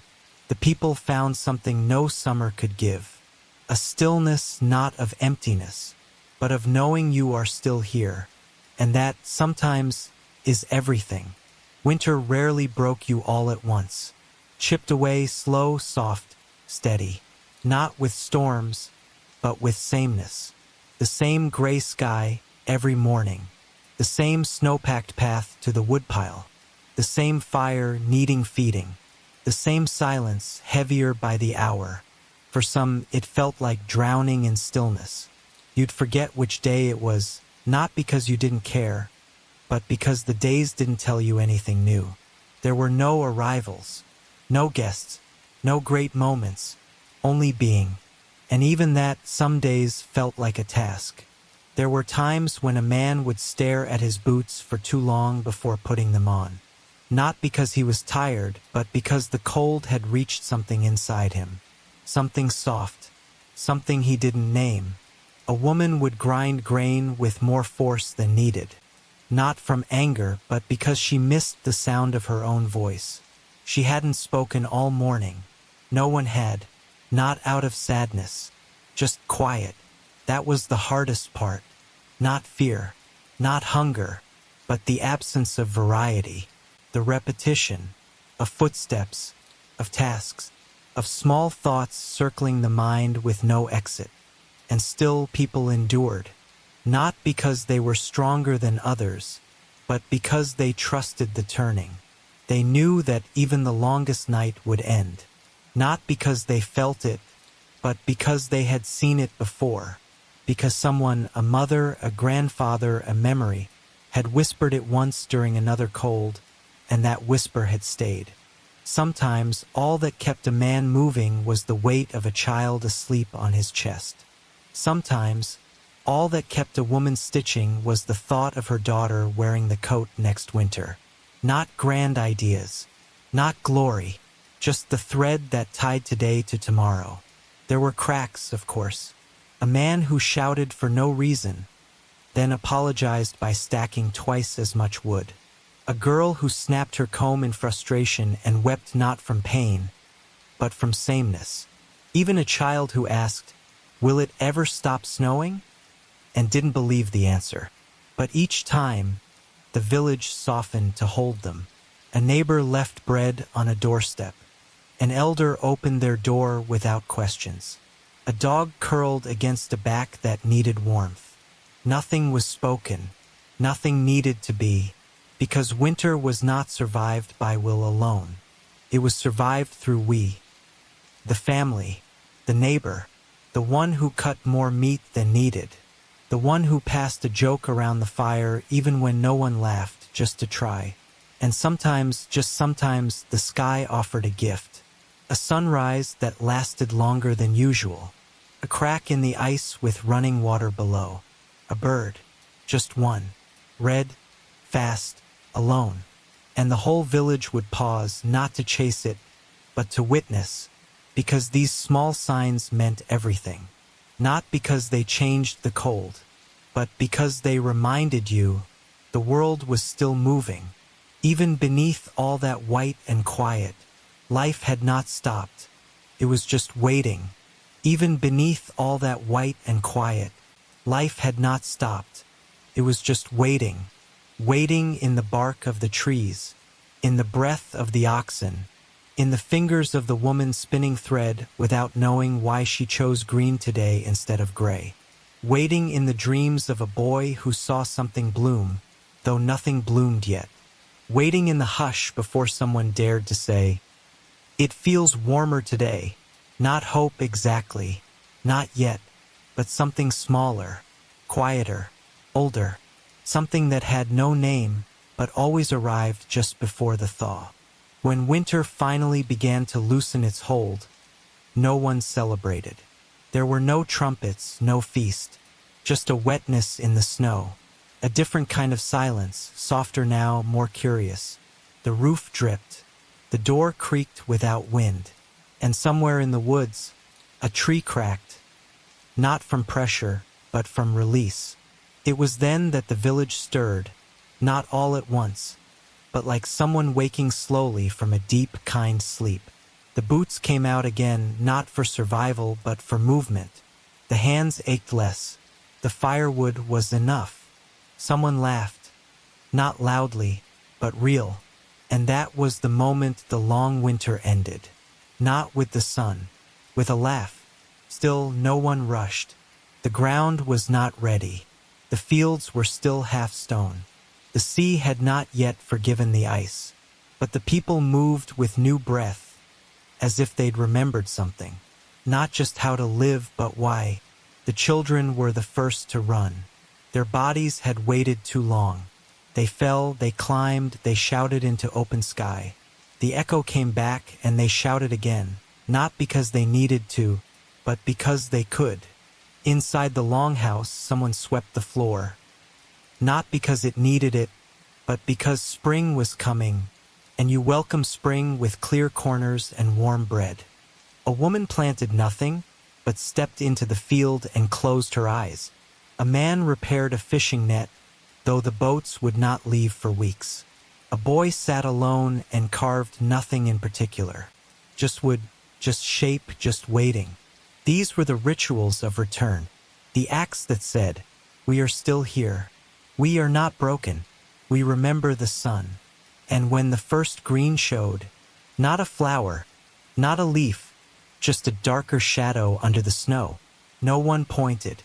the people found something no summer could give. A stillness not of emptiness, but of knowing you are still here. And that, sometimes, is everything. Winter rarely broke you all at once. Chipped away, slow, soft, steady. Not with storms, but with sameness. The same gray sky every morning. The same snow-packed path to the woodpile. The same fire needing feeding. The same silence, heavier by the hour. For some, it felt like drowning in stillness. You'd forget which day it was, not because you didn't care, but because the days didn't tell you anything new. There were no arrivals, no guests, no great moments, only being. And even that, some days, felt like a task. There were times when a man would stare at his boots for too long before putting them on. Not because he was tired, but because the cold had reached something inside him. Something soft, something he didn't name, A woman would grind grain with more force than needed. Not from anger, but because she missed the sound of her own voice. She hadn't spoken all morning. No one had. Not out of sadness. Just quiet. That was the hardest part. Not fear. Not hunger. But the absence of variety. The repetition. Of footsteps. Of tasks. Of small thoughts circling the mind with no exit. And still people endured. Not because they were stronger than others, but because they trusted the turning. They knew that even the longest night would end. Not because they felt it, but because they had seen it before. Because someone, a mother, a grandfather, a memory, had whispered it once during another cold, and that whisper had stayed. Sometimes all that kept a man moving was the weight of a child asleep on his chest. Sometimes all that kept a woman stitching was the thought of her daughter wearing the coat next winter. Not grand ideas, not glory, just the thread that tied today to tomorrow. There were cracks, of course. A man who shouted for no reason, then apologized by stacking twice as much wood. A girl who snapped her comb in frustration and wept not from pain, but from sameness. Even a child who asked, "Will it ever stop snowing?" and didn't believe the answer. But each time, the village softened to hold them. A neighbor left bread on a doorstep. An elder opened their door without questions. A dog curled against a back that needed warmth. Nothing was spoken. Nothing needed to be, because winter was not survived by will alone. It was survived through we. The family, the neighbor, the one who cut more meat than needed. The one who passed a joke around the fire even when no one laughed, just to try. And sometimes, just sometimes, the sky offered a gift. A sunrise that lasted longer than usual. A crack in the ice with running water below. A bird, just one. Red, fast, alone. And the whole village would pause, not to chase it, but to witness, because these small signs meant everything. Not because they changed the cold, but because they reminded you the world was still moving. Even beneath all that white and quiet, life had not stopped. It was just waiting. Even beneath all that white and quiet, life had not stopped. It was just waiting. Waiting in the bark of the trees, in the breath of the oxen, in the fingers of the woman spinning thread without knowing why she chose green today instead of gray. Waiting in the dreams of a boy who saw something bloom, though nothing bloomed yet. Waiting in the hush before someone dared to say, "It feels warmer today." Not hope exactly, not yet, but something smaller, quieter, older, something that had no name but always arrived just before the thaw. When winter finally began to loosen its hold, no one celebrated. There were no trumpets, no feast, just a wetness in the snow, a different kind of silence, softer now, more curious. The roof dripped, the door creaked without wind, and somewhere in the woods, a tree cracked, not from pressure, but from release. It was then that the village stirred, not all at once, but like someone waking slowly from a deep, kind sleep. The boots came out again, not for survival, but for movement. The hands ached less. The firewood was enough. Someone laughed, not loudly, but real. And that was the moment the long winter ended. Not with the sun, with a laugh. Still, no one rushed. The ground was not ready. The fields were still half stone. The sea had not yet forgiven the ice. But the people moved with new breath, as if they'd remembered something. Not just how to live, but why. The children were the first to run. Their bodies had waited too long. They fell, they climbed, they shouted into open sky. The echo came back, and they shouted again, not because they needed to, but because they could. Inside the longhouse, someone swept the floor. Not because it needed it, but because spring was coming, and you welcome spring with clear corners and warm bread. A woman planted nothing, but stepped into the field and closed her eyes. A man repaired a fishing net, though the boats would not leave for weeks. A boy sat alone and carved nothing in particular. Just wood, just shape, just waiting. These were the rituals of return. The acts that said, "We are still here. We are not broken. We remember the sun." And when the first green showed, not a flower, not a leaf, just a darker shadow under the snow, no one pointed,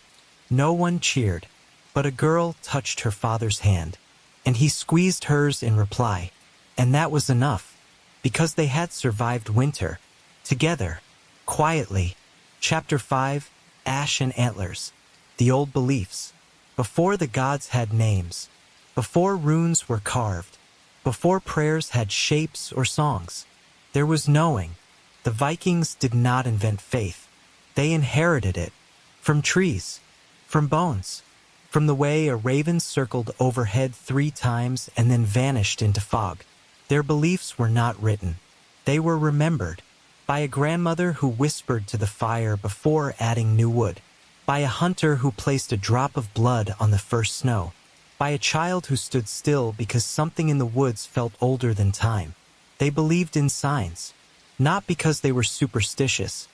no one cheered, but a girl touched her father's hand, and he squeezed hers in reply. And that was enough, because they had survived winter, together, quietly. Chapter 5, Ash and Antlers. The old beliefs. Before the gods had names, before runes were carved, before prayers had shapes or songs, there was knowing. The Vikings did not invent faith. They inherited it. From trees, from bones, from the way a raven circled overhead 3 times and then vanished into fog. Their beliefs were not written. They were remembered. By a grandmother who whispered to the fire before adding new wood. By a hunter who placed a drop of blood on the first snow. By a child who stood still because something in the woods felt older than time. They believed in signs, not because they were superstitious,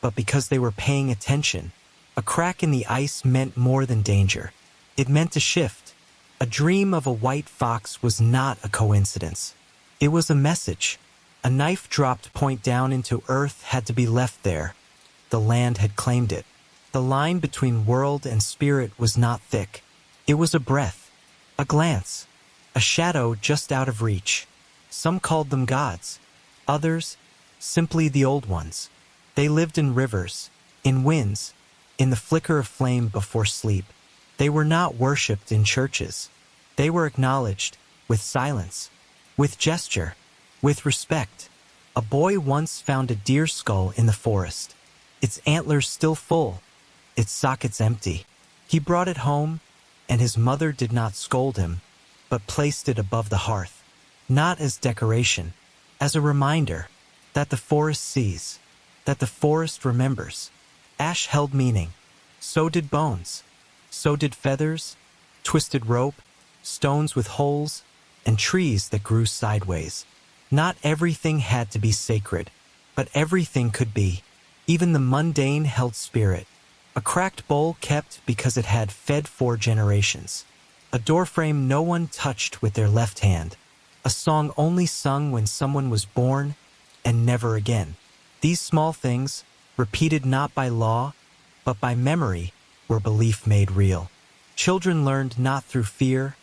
but because they were paying attention. A crack in the ice meant more than danger. It meant a shift. A dream of a white fox was not a coincidence. It was a message. A knife dropped point down into earth had to be left there. The land had claimed it. The line between world and spirit was not thick. It was a breath, a glance, a shadow just out of reach. Some called them gods. Others, simply the old ones. They lived in rivers, in winds, in the flicker of flame before sleep. They were not worshipped in churches. They were acknowledged, with silence, with gesture, with respect. A boy once found a deer skull in the forest, its antlers still full, its sockets empty. He brought it home, and his mother did not scold him, but placed it above the hearth, not as decoration, as a reminder that the forest sees, that the forest remembers. Ash held meaning. So did bones. So did feathers, twisted rope, stones with holes, and trees that grew sideways. Not everything had to be sacred, but everything could be. Even the mundane held spirit. A cracked bowl kept because it had fed 4 generations. A doorframe no one touched with their left hand. A song only sung when someone was born, and never again. These small things, repeated not by law, but by memory, were belief made real. Children learned not through fear,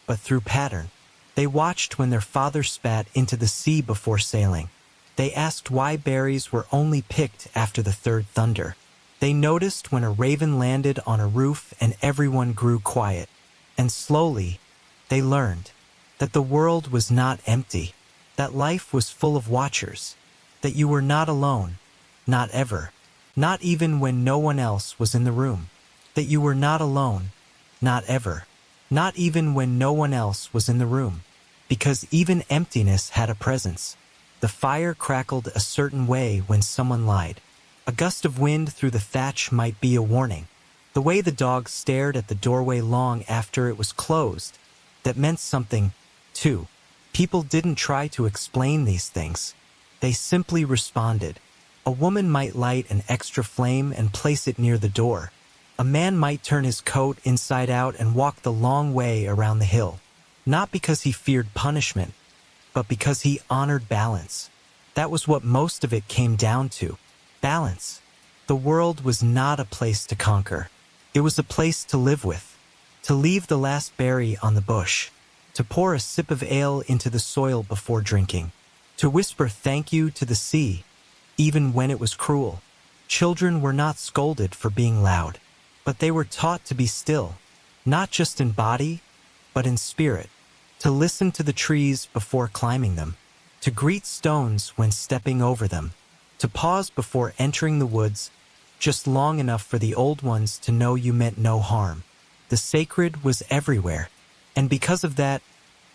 but through pattern. They watched when their father spat into the sea before sailing. They asked why berries were only picked after the 3rd thunder. They noticed when a raven landed on a roof and everyone grew quiet. And slowly, they learned that the world was not empty, that life was full of watchers, that you were not alone, not ever, not even when no one else was in the room, that you were not alone, not ever. Not even when no one else was in the room, because even emptiness had a presence. The fire crackled a certain way when someone lied. A gust of wind through the thatch might be a warning. The way the dog stared at the doorway long after it was closed, that meant something, too. People didn't try to explain these things. They simply responded. A woman might light an extra flame and place it near the door. A man might turn his coat inside out and walk the long way around the hill, not because he feared punishment, but because he honored balance. That was what most of it came down to. Balance. The world was not a place to conquer. It was a place to live with, to leave the last berry on the bush, to pour a sip of ale into the soil before drinking, to whisper thank you to the sea, even when it was cruel. Children were not scolded for being loud. But they were taught to be still, not just in body, but in spirit, to listen to the trees before climbing them, to greet stones when stepping over them, to pause before entering the woods, just long enough for the old ones to know you meant no harm. The sacred was everywhere, and because of that,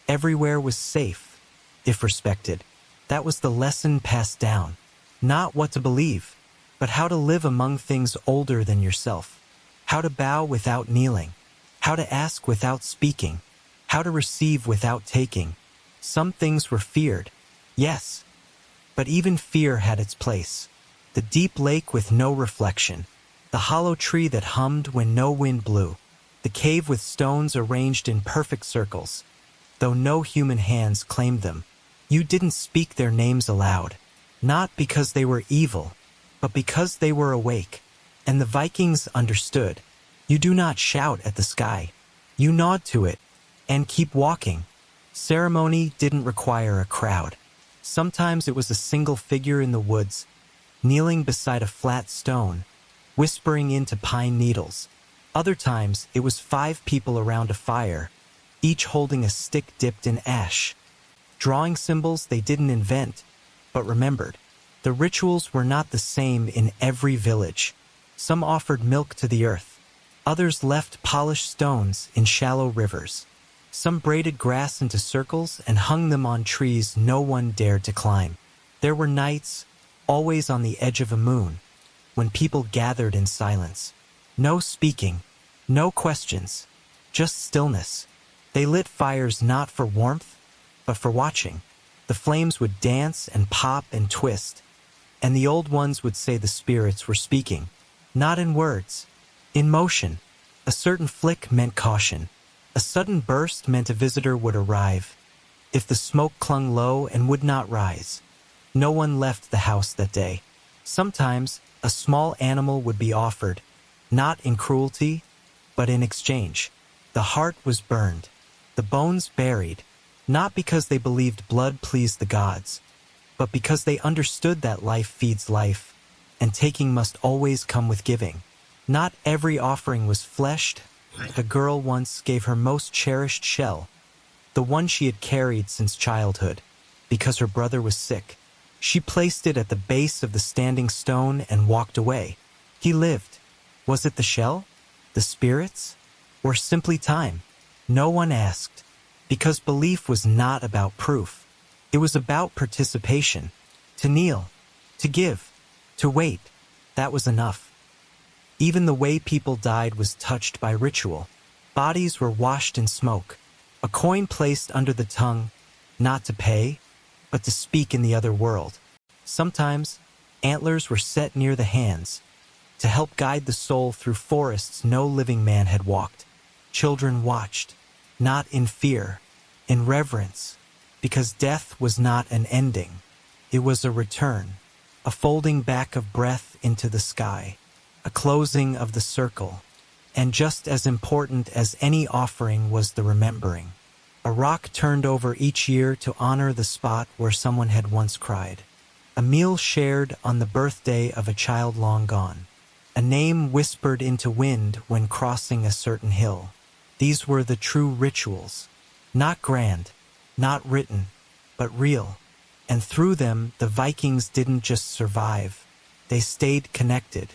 everywhere was safe, if respected. That was the lesson passed down. Not what to believe, but how to live among things older than yourself, how to bow without kneeling, how to ask without speaking, how to receive without taking. Some things were feared, yes, but even fear had its place. The deep lake with no reflection, the hollow tree that hummed when no wind blew, the cave with stones arranged in perfect circles, though no human hands claimed them. You didn't speak their names aloud, not because they were evil, but because they were awake, and the Vikings understood. You do not shout at the sky. You nod to it, and keep walking. Ceremony didn't require a crowd. Sometimes it was a single figure in the woods, kneeling beside a flat stone, whispering into pine needles. Other times it was 5 people around a fire, each holding a stick dipped in ash, drawing symbols they didn't invent, but remembered. The rituals were not the same in every village. Some offered milk to the earth. Others left polished stones in shallow rivers. Some braided grass into circles and hung them on trees no one dared to climb. There were nights, always on the edge of a moon, when people gathered in silence. No speaking, no questions, just stillness. They lit fires not for warmth, but for watching. The flames would dance and pop and twist, and the old ones would say the spirits were speaking, not in words, in motion. A certain flick meant caution. A sudden burst meant a visitor would arrive. If the smoke clung low and would not rise, no one left the house that day. Sometimes a small animal would be offered, not in cruelty, but in exchange. The heart was burned, the bones buried, not because they believed blood pleased the gods, but because they understood that life feeds life, and taking must always come with giving. Not every offering was fleshed. A girl once gave her most cherished shell, the one she had carried since childhood, because her brother was sick. She placed it at the base of the standing stone and walked away. He lived. Was it the shell, the spirits, or simply time? No one asked, because belief was not about proof. It was about participation. To kneel, to give, to wait, that was enough. Even the way people died was touched by ritual. Bodies were washed in smoke, a coin placed under the tongue, not to pay, but to speak in the other world. Sometimes, antlers were set near the hands, to help guide the soul through forests no living man had walked. Children watched, not in fear, in reverence, because death was not an ending. It was a return, a folding back of breath into the sky, a closing of the circle, and just as important as any offering was the remembering. A rock turned over each year to honor the spot where someone had once cried. A meal shared on the birthday of a child long gone. A name whispered into wind when crossing a certain hill. These were the true rituals, not grand, not written, but real. And through them, the Vikings didn't just survive. They stayed connected.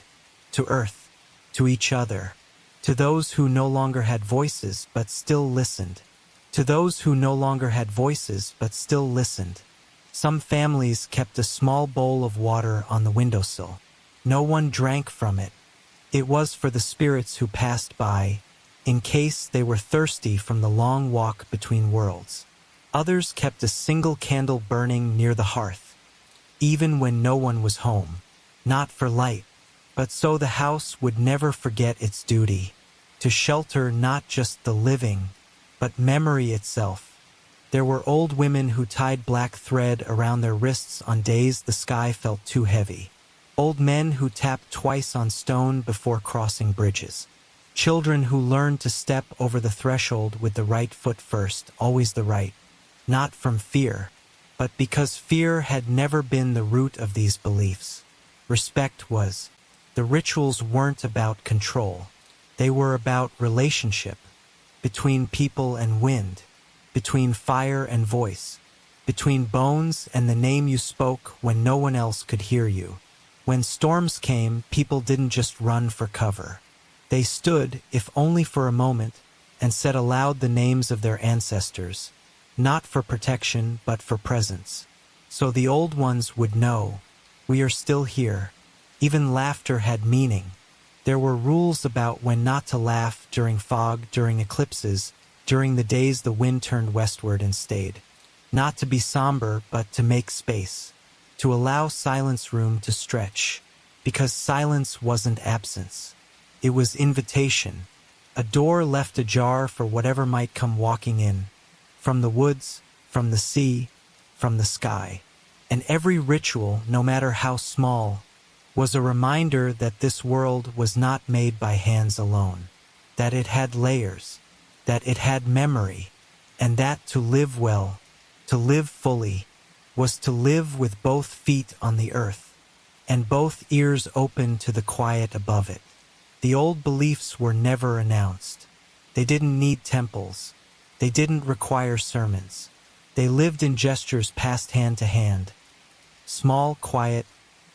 To earth, to each other, to those who no longer had voices but still listened, to those who no longer had voices but still listened. Some families kept a small bowl of water on the windowsill. No one drank from it. It was for the spirits who passed by, in case they were thirsty from the long walk between worlds. Others kept a single candle burning near the hearth, even when no one was home, not for light, but so the house would never forget its duty, to shelter not just the living, but memory itself. There were old women who tied black thread around their wrists on days the sky felt too heavy. Old men who tapped twice on stone before crossing bridges. Children who learned to step over the threshold with the right foot first, always the right, not from fear, but because fear had never been the root of these beliefs. Respect was. The rituals weren't about control. They were about relationship, between people and wind, between fire and voice, between bones and the name you spoke when no one else could hear you. When storms came, people didn't just run for cover. They stood, if only for a moment, and said aloud the names of their ancestors, not for protection but for presence. So the old ones would know, we are still here, Even laughter had meaning. There were rules about when not to laugh, during fog, during eclipses, during the days the wind turned westward and stayed. Not to be somber, but to make space. To allow silence room to stretch. Because silence wasn't absence. It was invitation. A door left ajar for whatever might come walking in. From the woods, from the sea, from the sky. And every ritual, no matter how small, was a reminder that this world was not made by hands alone. That it had layers. That it had memory. And that to live well, to live fully, was to live with both feet on the earth, and both ears open to the quiet above it. The old beliefs were never announced. They didn't need temples. They didn't require sermons. They lived in gestures passed hand to hand. Small, quiet,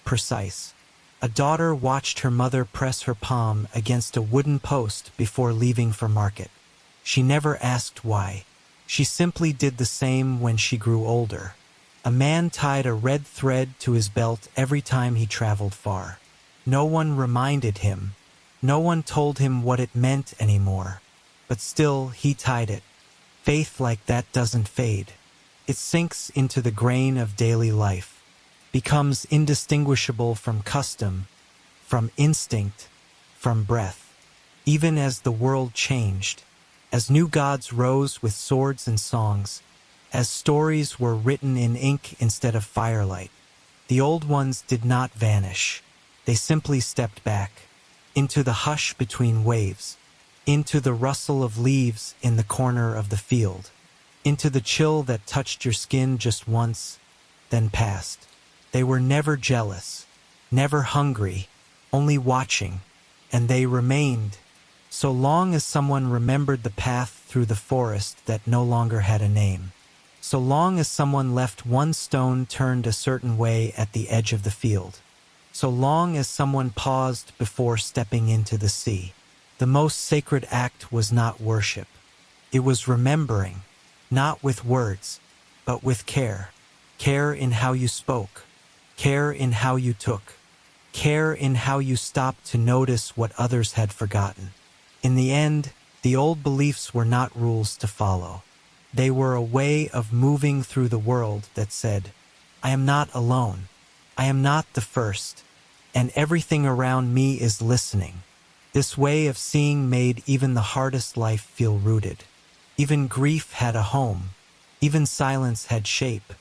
precise. A daughter watched her mother press her palm against a wooden post before leaving for market. She never asked why. She simply did the same when she grew older. A man tied a red thread to his belt every time he traveled far. No one reminded him. No one told him what it meant anymore. But still, he tied it. Faith like that doesn't fade. It sinks into the grain of daily life, becomes indistinguishable from custom, from instinct, from breath. Even as the world changed, as new gods rose with swords and songs, as stories were written in ink instead of firelight, the old ones did not vanish. They simply stepped back, into the hush between waves, into the rustle of leaves in the corner of the field, into the chill that touched your skin just once, then passed. They were never jealous, never hungry, only watching, and they remained, so long as someone remembered the path through the forest that no longer had a name. So long as someone left one stone turned a certain way at the edge of the field. So long as someone paused before stepping into the sea. The most sacred act was not worship. It was remembering, not with words, but with care. Care in how you spoke. Care in how you took. Care in how you stopped to notice what others had forgotten. In the end, the old beliefs were not rules to follow. They were a way of moving through the world that said, I am not alone. I am not the first. And everything around me is listening. This way of seeing made even the hardest life feel rooted. Even grief had a home. Even silence had shape.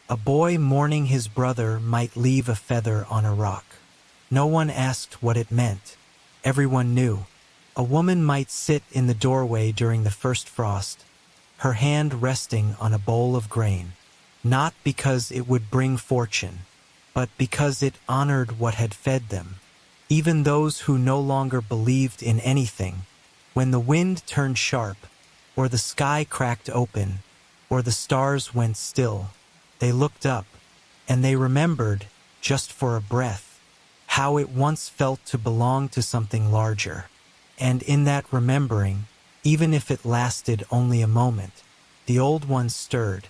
A boy mourning his brother might leave a feather on a rock. No one asked what it meant. Everyone knew. A woman might sit in the doorway during the first frost, her hand resting on a bowl of grain, not because it would bring fortune, but because it honored what had fed them. Even those who no longer believed in anything, when the wind turned sharp, or the sky cracked open, or the stars went still, they looked up, and they remembered, just for a breath, how it once felt to belong to something larger. And in that remembering, even if it lasted only a moment, the old ones stirred,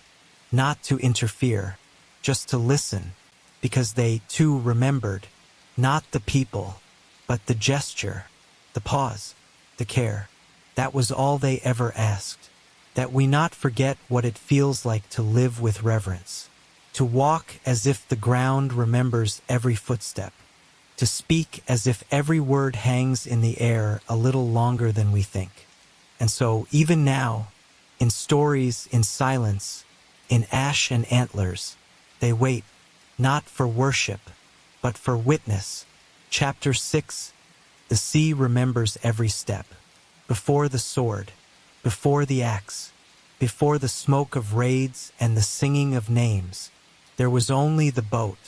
not to interfere, just to listen, because they, too, remembered, not the people, but the gesture, the pause, the care. That was all they ever asked, that we not forget what it feels like to live with reverence, to walk as if the ground remembers every footstep, to speak as if every word hangs in the air a little longer than we think. And so, even now, in stories, in silence, in ash and antlers, they wait, not for worship, but for witness. Chapter 6, The Sea Remembers Every Step. Before the sword, before the axe, before the smoke of raids and the singing of names, there was only the boat,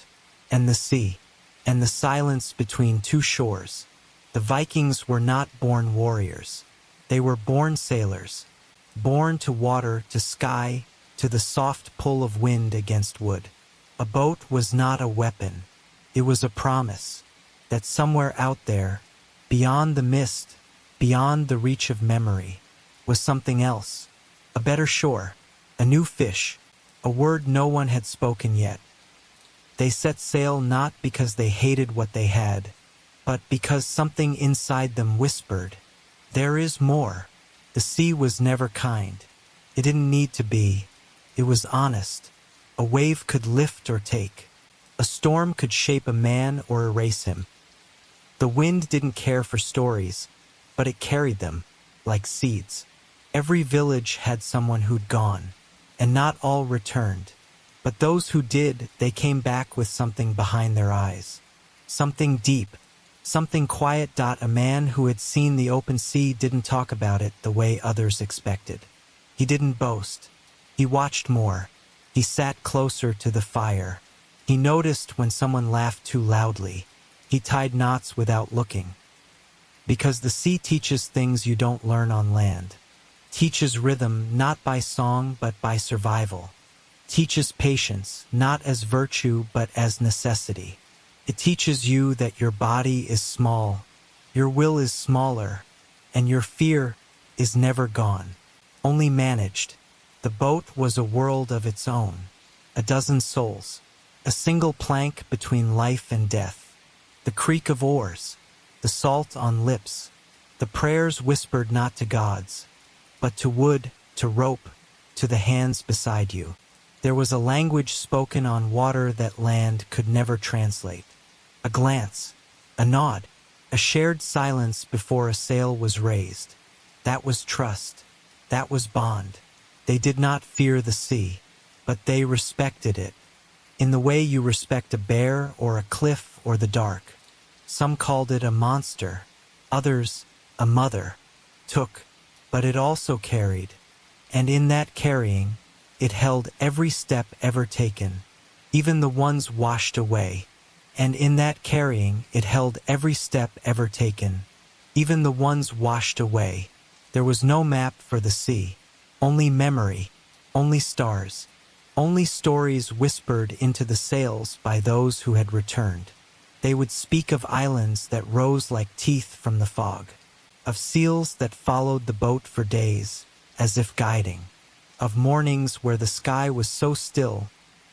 and the sea, and the silence between two shores. The Vikings were not born warriors. They were born sailors, born to water, to sky, to the soft pull of wind against wood. A boat was not a weapon. It was a promise that somewhere out there, beyond the mist, beyond the reach of memory, was something else. A better shore, a new fish, a word no one had spoken yet. They set sail not because they hated what they had, but because something inside them whispered, "There is more." The sea was never kind. It didn't need to be. It was honest. A wave could lift or take. A storm could shape a man or erase him. The wind didn't care for stories, but it carried them, like seeds. Every village had someone who'd gone, and not all returned. But those who did, they came back with something behind their eyes. Something deep, something quiet. A man who had seen the open sea didn't talk about it the way others expected. He didn't boast. He watched more. He sat closer to the fire. He noticed when someone laughed too loudly. He tied knots without looking. Because the sea teaches things you don't learn on land. Teaches rhythm not by song but by survival. Teaches patience not as virtue but as necessity. It teaches you that your body is small, your will is smaller, and your fear is never gone, only managed. The boat was a world of its own, a dozen souls, a single plank between life and death, the creak of oars, the salt on lips, the prayers whispered not to gods, but to wood, to rope, to the hands beside you. There was a language spoken on water that land could never translate. A glance, a nod, a shared silence before a sail was raised. That was trust. That was bond. They did not fear the sea, but they respected it, in the way you respect a bear or a cliff or the dark. Some called it a monster, others a mother. Took, but it also carried, and in that carrying, it held every step ever taken, even the ones washed away. And in that carrying, it held every step ever taken, even the ones washed away. There was no map for the sea, only memory, only stars, only stories whispered into the sails by those who had returned. They would speak of islands that rose like teeth from the fog, of seals that followed the boat for days, as if guiding, of mornings where the sky was so still,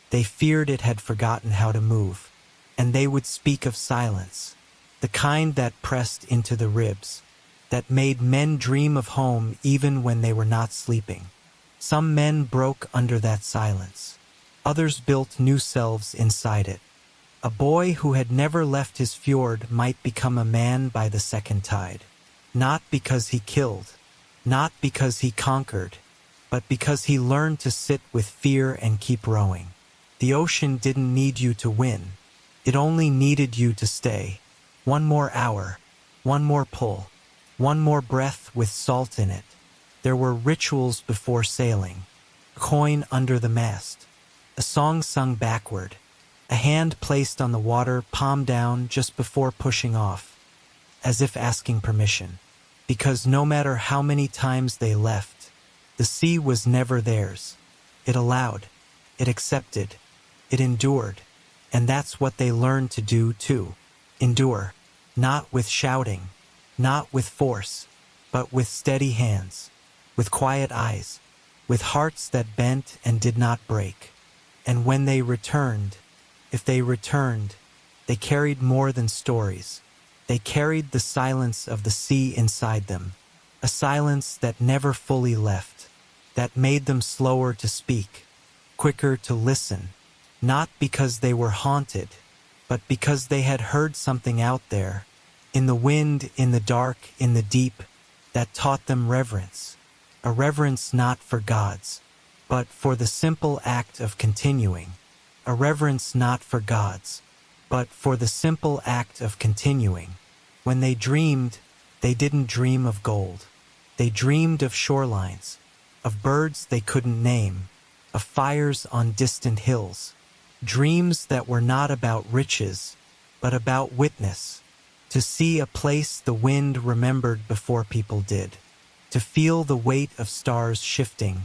they feared it had forgotten how to move. And they would speak of silence, the kind that pressed into the ribs, that made men dream of home even when they were not sleeping. Some men broke under that silence. Others built new selves inside it. A boy who had never left his fjord might become a man by the second tide. Not because he killed, not because he conquered, but because he learned to sit with fear and keep rowing. The ocean didn't need you to win. It only needed you to stay. One more hour, one more pull, one more breath with salt in it. There were rituals before sailing, a coin under the mast, a song sung backward, a hand placed on the water, palm down just before pushing off, as if asking permission. Because no matter how many times they left, the sea was never theirs. It allowed, it accepted, it endured. And that's what they learned to do too. Endure, not with shouting, not with force, but with steady hands, with quiet eyes, with hearts that bent and did not break. And when they returned, if they returned, they carried more than stories. They carried the silence of the sea inside them, a silence that never fully left, that made them slower to speak, quicker to listen. Not because they were haunted, but because they had heard something out there, in the wind, in the dark, in the deep, that taught them reverence. A reverence not for gods, but for the simple act of continuing. A reverence not for gods, but for the simple act of continuing. When they dreamed, they didn't dream of gold. They dreamed of shorelines, of birds they couldn't name, of fires on distant hills. Dreams that were not about riches, but about witness. To see a place the wind remembered before people did. To feel the weight of stars shifting,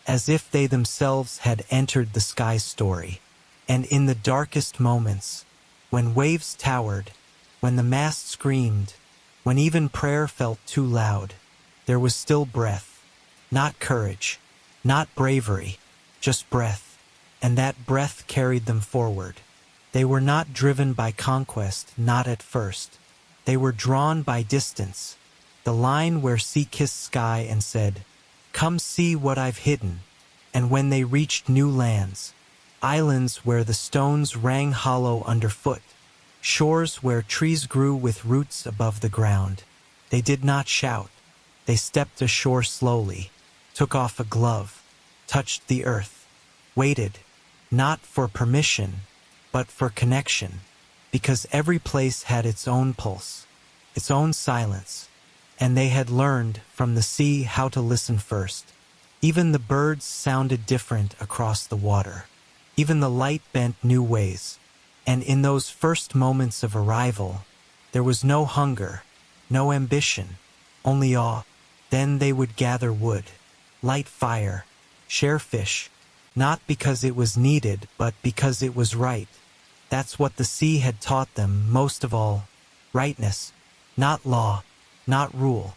as if they themselves had entered the sky's story. And in the darkest moments, when waves towered, when the mast screamed, when even prayer felt too loud, there was still breath. Not courage, not bravery, just breath. And that breath carried them forward. They were not driven by conquest, not at first. They were drawn by distance, the line where sea kissed sky and said, "Come see what I've hidden." And when they reached new lands, islands where the stones rang hollow underfoot, shores where trees grew with roots above the ground, they did not shout. They stepped ashore slowly, took off a glove, touched the earth, waited, not for permission, but for connection, because every place had its own pulse, its own silence, and they had learned from the sea how to listen first. Even the birds sounded different across the water. Even the light bent new ways. And in those first moments of arrival, there was no hunger, no ambition, only awe. Then they would gather wood, light fire, share fish, not because it was needed, but because it was right. That's what the sea had taught them most of all, rightness, not law, not rule,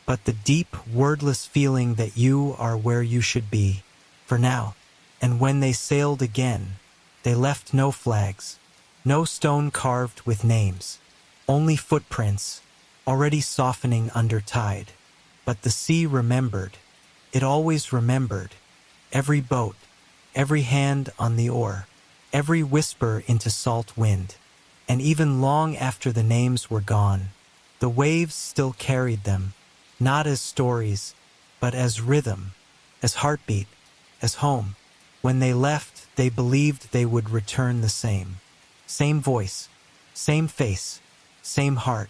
but the deep, wordless feeling that you are where you should be, for now. And when they sailed again, they left no flags, no stone carved with names, only footprints, already softening under tide. But the sea remembered. It always remembered. Every boat, every hand on the oar, every whisper into salt wind. And even long after the names were gone, the waves still carried them, not as stories, but as rhythm, as heartbeat, as home. When they left, they believed they would return the same. Same voice, same face, same heart.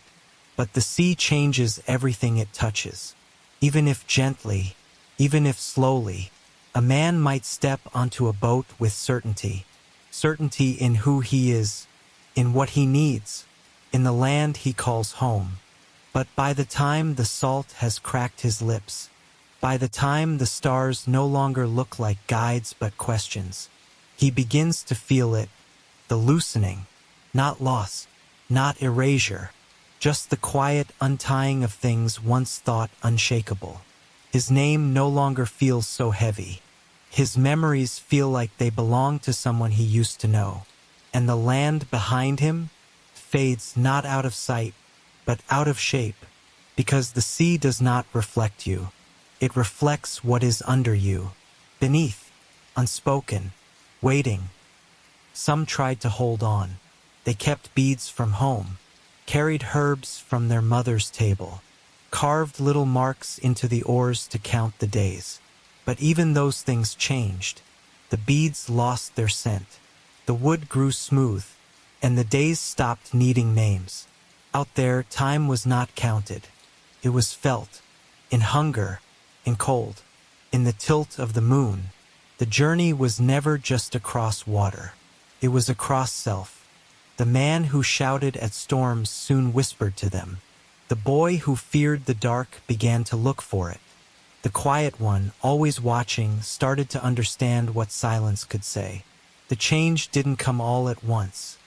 But the sea changes everything it touches. Even if gently, even if slowly, a man might step onto a boat with certainty. Certainty in who he is, in what he needs, in the land he calls home. But by the time the salt has cracked his lips, by the time the stars no longer look like guides but questions, he begins to feel it, the loosening, not loss, not erasure, just the quiet untying of things once thought unshakable. His name no longer feels so heavy. His memories feel like they belong to someone he used to know. And the land behind him fades not out of sight, but out of shape, because the sea does not reflect you. It reflects what is under you, beneath, unspoken, waiting. Some tried to hold on. They kept beads from home, carried herbs from their mother's table, carved little marks into the oars to count the days. But even those things changed. The beads lost their scent. The wood grew smooth, and the days stopped needing names. Out there, time was not counted. It was felt, in hunger, in cold, in the tilt of the moon. The journey was never just across water. It was across self. The man who shouted at storms soon whispered to them. The boy who feared the dark began to look for it. The quiet one, always watching, started to understand what silence could say. The change didn't come all at once.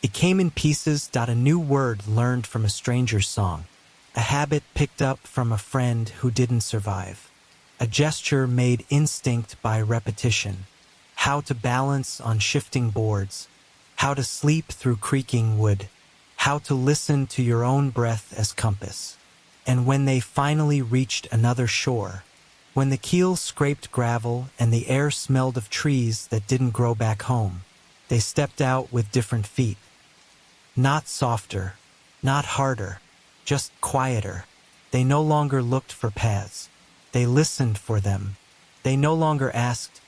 It came in pieces. A new word learned from a stranger's song, a habit picked up from a friend who didn't survive, a gesture made instinct by repetition, how to balance on shifting boards, how to sleep through creaking wood, how to listen to your own breath as compass. And when they finally reached another shore, when the keel scraped gravel and the air smelled of trees that didn't grow back home, they stepped out with different feet. Not softer, not harder, just quieter. They no longer looked for paths. They listened for them. They no longer asked,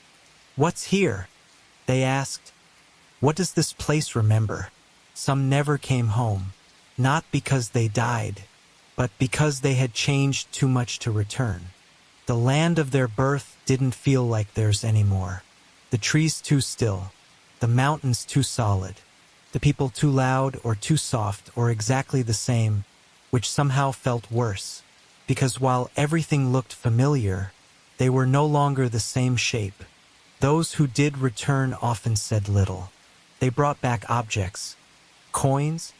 "What's here?" They asked, "What does this place remember?" Some never came home, not because they died, but because they had changed too much to return. The land of their birth didn't feel like theirs anymore. The trees too still, the mountains too solid, the people too loud or too soft or exactly the same, which somehow felt worse, because while everything looked familiar, they were no longer the same shape. Those who did return often said little. They brought back objects, coins,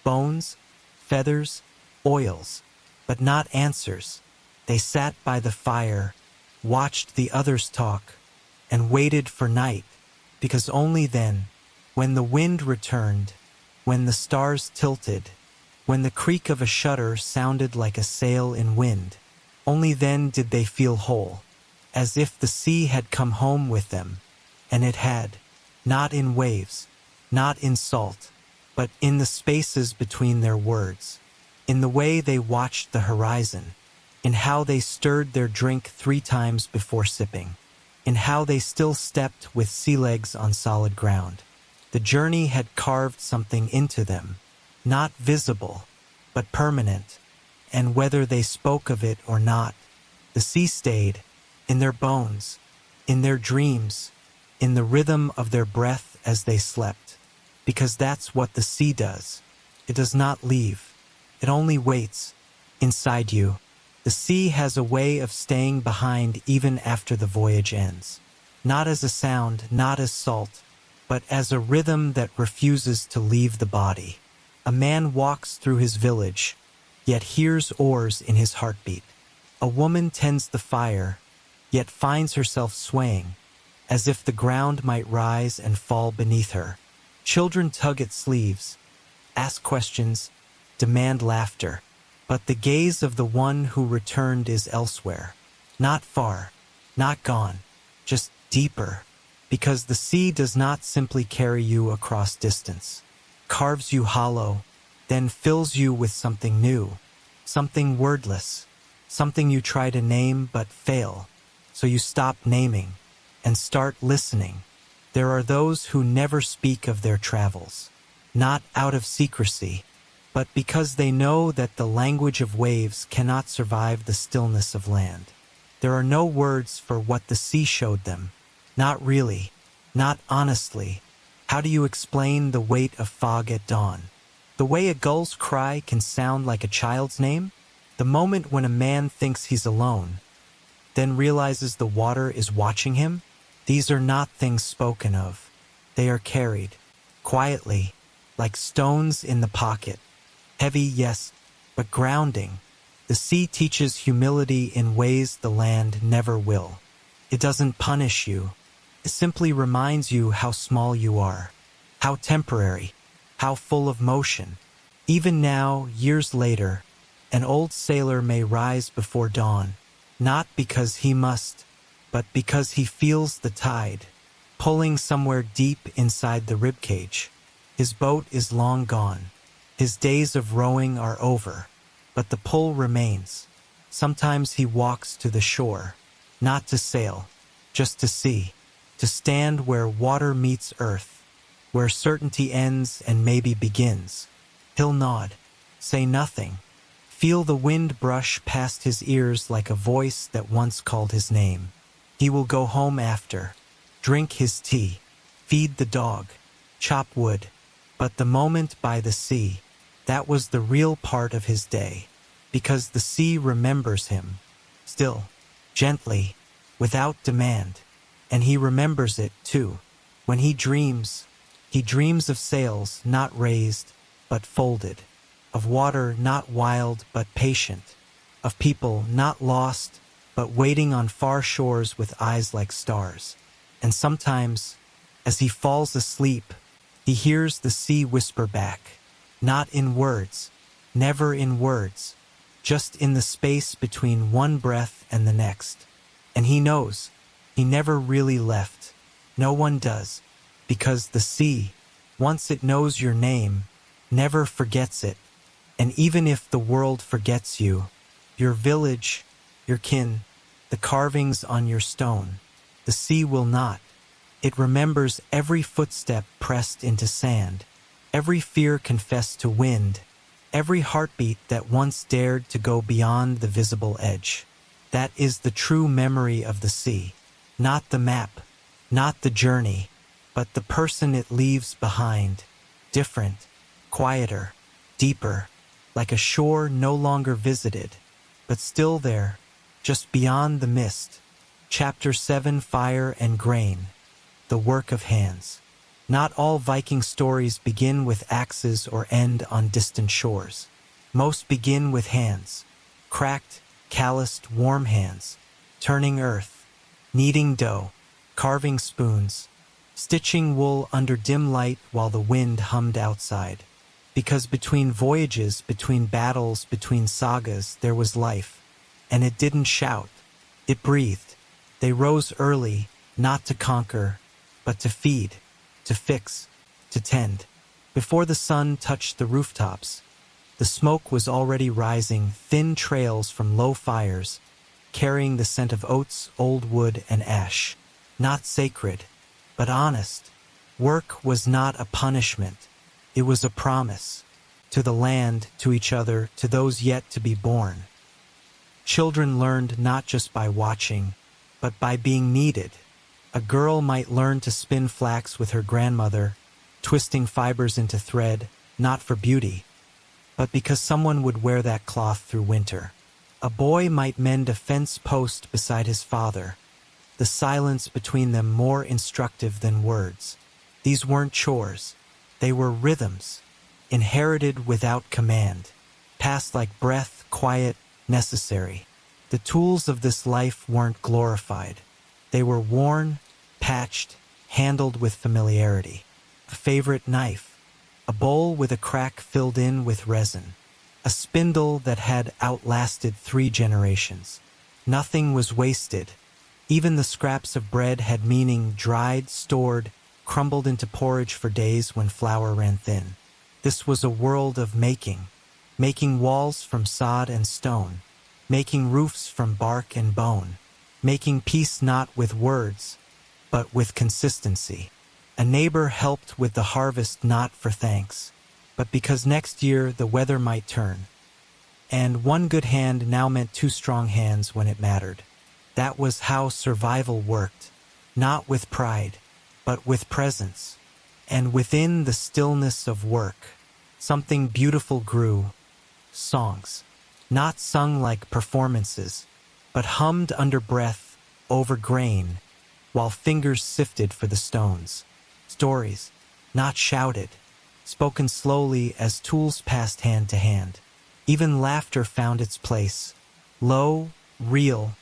bones, feathers, oils, but not answers. They sat by the fire, watched the others talk, and waited for night, because only then, when the wind returned, when the stars tilted, when the creak of a shutter sounded like a sail in wind, only then did they feel whole, as if the sea had come home with them, and it had, not in waves, not in salt, but in the spaces between their words, in the way they watched the horizon, in how they stirred their drink 3 times before sipping, in how they still stepped with sea legs on solid ground. The journey had carved something into them, not visible, but permanent, and whether they spoke of it or not, the sea stayed, in their bones, in their dreams, in the rhythm of their breath as they slept, because that's what the sea does. It does not leave. It only waits, inside you. The sea has a way of staying behind even after the voyage ends, not as a sound, not as salt, but as a rhythm that refuses to leave the body. A man walks through his village, yet hears oars in his heartbeat. A woman tends the fire, yet finds herself swaying, as if the ground might rise and fall beneath her. Children tug at sleeves, ask questions, demand laughter, but the gaze of the one who returned is elsewhere. Not far, not gone, just deeper, because the sea does not simply carry you across distance, carves you hollow, then fills you with something new, something wordless, something you try to name but fail, so you stop naming and start listening. There are those who never speak of their travels, not out of secrecy, but because they know that the language of waves cannot survive the stillness of land. There are no words for what the sea showed them. Not really, not honestly. How do you explain the weight of fog at dawn? The way a gull's cry can sound like a child's name? The moment when a man thinks he's alone, then realizes the water is watching him? These are not things spoken of. They are carried, quietly, like stones in the pocket. Heavy, yes, but grounding. The sea teaches humility in ways the land never will. It doesn't punish you. It simply reminds you how small you are, how temporary, how full of motion. Even now, years later, an old sailor may rise before dawn, not because he must, but because he feels the tide, pulling somewhere deep inside the ribcage. His boat is long gone. His days of rowing are over, but the pull remains. Sometimes he walks to the shore, not to sail, just to see, to stand where water meets earth, where certainty ends and maybe begins. He'll nod, say nothing, feel the wind brush past his ears like a voice that once called his name. He will go home after, drink his tea, feed the dog, chop wood, but the moment by the sea, that was the real part of his day, because the sea remembers him, still, gently, without demand, and he remembers it, too. When he dreams of sails not raised, but folded, of water not wild, but patient, of people not lost, but waiting on far shores with eyes like stars. And sometimes, as he falls asleep, he hears the sea whisper back, not in words, never in words, just in the space between one breath and the next. And he knows, he never really left. No one does, because the sea, once it knows your name, never forgets it. And even if the world forgets you, your village, your kin, the carvings on your stone, the sea will not. It remembers every footstep pressed into sand, every fear confessed to wind, every heartbeat that once dared to go beyond the visible edge. That is the true memory of the sea, not the map, not the journey, but the person it leaves behind, different, quieter, deeper, like a shore no longer visited, but still there, just beyond the mist. Chapter 7: Fire and Grain. The work of hands. Not all Viking stories begin with axes or end on distant shores. Most begin with hands, cracked, calloused, warm hands, turning earth, kneading dough, carving spoons, stitching wool under dim light while the wind hummed outside. Because between voyages, between battles, between sagas, there was life. And it didn't shout. It breathed. They rose early, not to conquer, but to feed, to fix, to tend. Before the sun touched the rooftops, the smoke was already rising, thin trails from low fires, carrying the scent of oats, old wood, and ash. Not sacred, but honest. Work was not a punishment. It was a promise. To the land, to each other, to those yet to be born. Children learned not just by watching, but by being needed. A girl might learn to spin flax with her grandmother, twisting fibers into thread, not for beauty, but because someone would wear that cloth through winter. A boy might mend a fence post beside his father, the silence between them more instructive than words. These weren't chores. They were rhythms, inherited without command, passed like breath, quiet, necessary. The tools of this life weren't glorified. They were worn, patched, handled with familiarity. A favorite knife, a bowl with a crack filled in with resin, a spindle that had outlasted 3 generations. Nothing was wasted. Even the scraps of bread had meaning, dried, stored, crumbled into porridge for days when flour ran thin. This was a world of making walls from sod and stone, making roofs from bark and bone, making peace not with words, but with consistency. A neighbor helped with the harvest not for thanks, but because next year the weather might turn. And one good hand now meant 2 strong hands when it mattered. That was how survival worked, not with pride, but with presence. And within the stillness of work, something beautiful grew. Songs, not sung like performances, but hummed under breath, over grain, while fingers sifted for the stones. Stories, not shouted, spoken slowly as tools passed hand to hand. Even laughter found its place, low, real,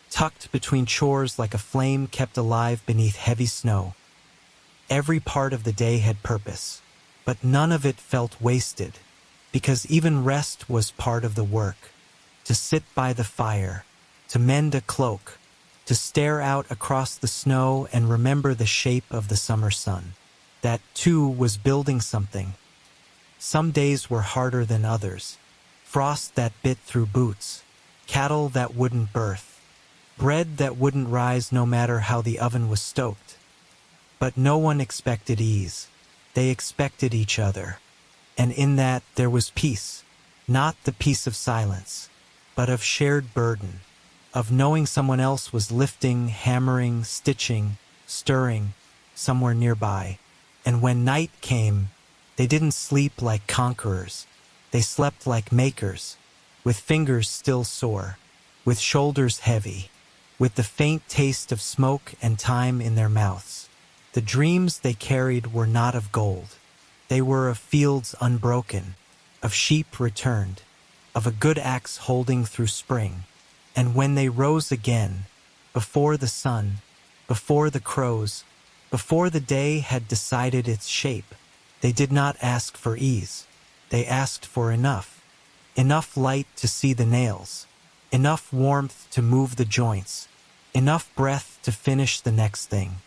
tucked between chores like a flame kept alive beneath heavy snow. Every part of the day had purpose, but none of it felt wasted, because even rest was part of the work. To sit by the fire, to mend a cloak, to stare out across the snow and remember the shape of the summer sun. That, too, was building something. Some days were harder than others. Frost that bit through boots, cattle that wouldn't birth, bread that wouldn't rise no matter how the oven was stoked. But no one expected ease. They expected each other. And in that there was peace, not the peace of silence, but of shared burden, of knowing someone else was lifting, hammering, stitching, stirring, somewhere nearby. And when night came, they didn't sleep like conquerors. They slept like makers, with fingers still sore, with shoulders heavy, with the faint taste of smoke and time in their mouths. The dreams they carried were not of gold. They were of fields unbroken, of sheep returned, of a good axe holding through spring. And when they rose again, before the sun, before the crows, before the day had decided its shape, they did not ask for ease. They asked for enough. Enough light to see the nails, enough warmth to move the joints, enough breath to finish the next thing.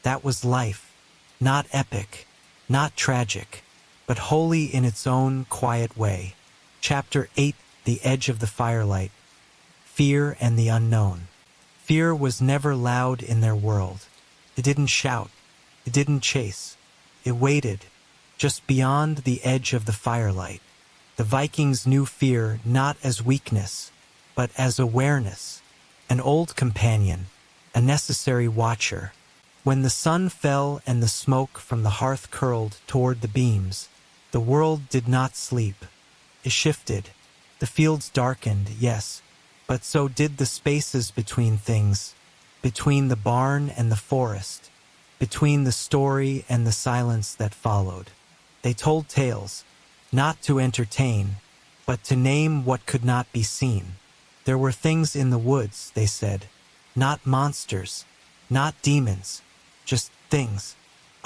That was life, not epic, not tragic, but holy in its own quiet way. Chapter 8, The Edge of the Firelight. Fear and the Unknown. Fear was never loud in their world. It didn't shout. It didn't chase. It waited, just beyond the edge of the firelight. The Vikings knew fear not as weakness, but as awareness, an old companion, a necessary watcher. When the sun fell and the smoke from the hearth curled toward the beams, the world did not sleep. It shifted. The fields darkened, yes, but so did the spaces between things, between the barn and the forest, between the story and the silence that followed. They told tales, not to entertain, but to name what could not be seen. There were things in the woods, they said, not monsters, not demons, just things,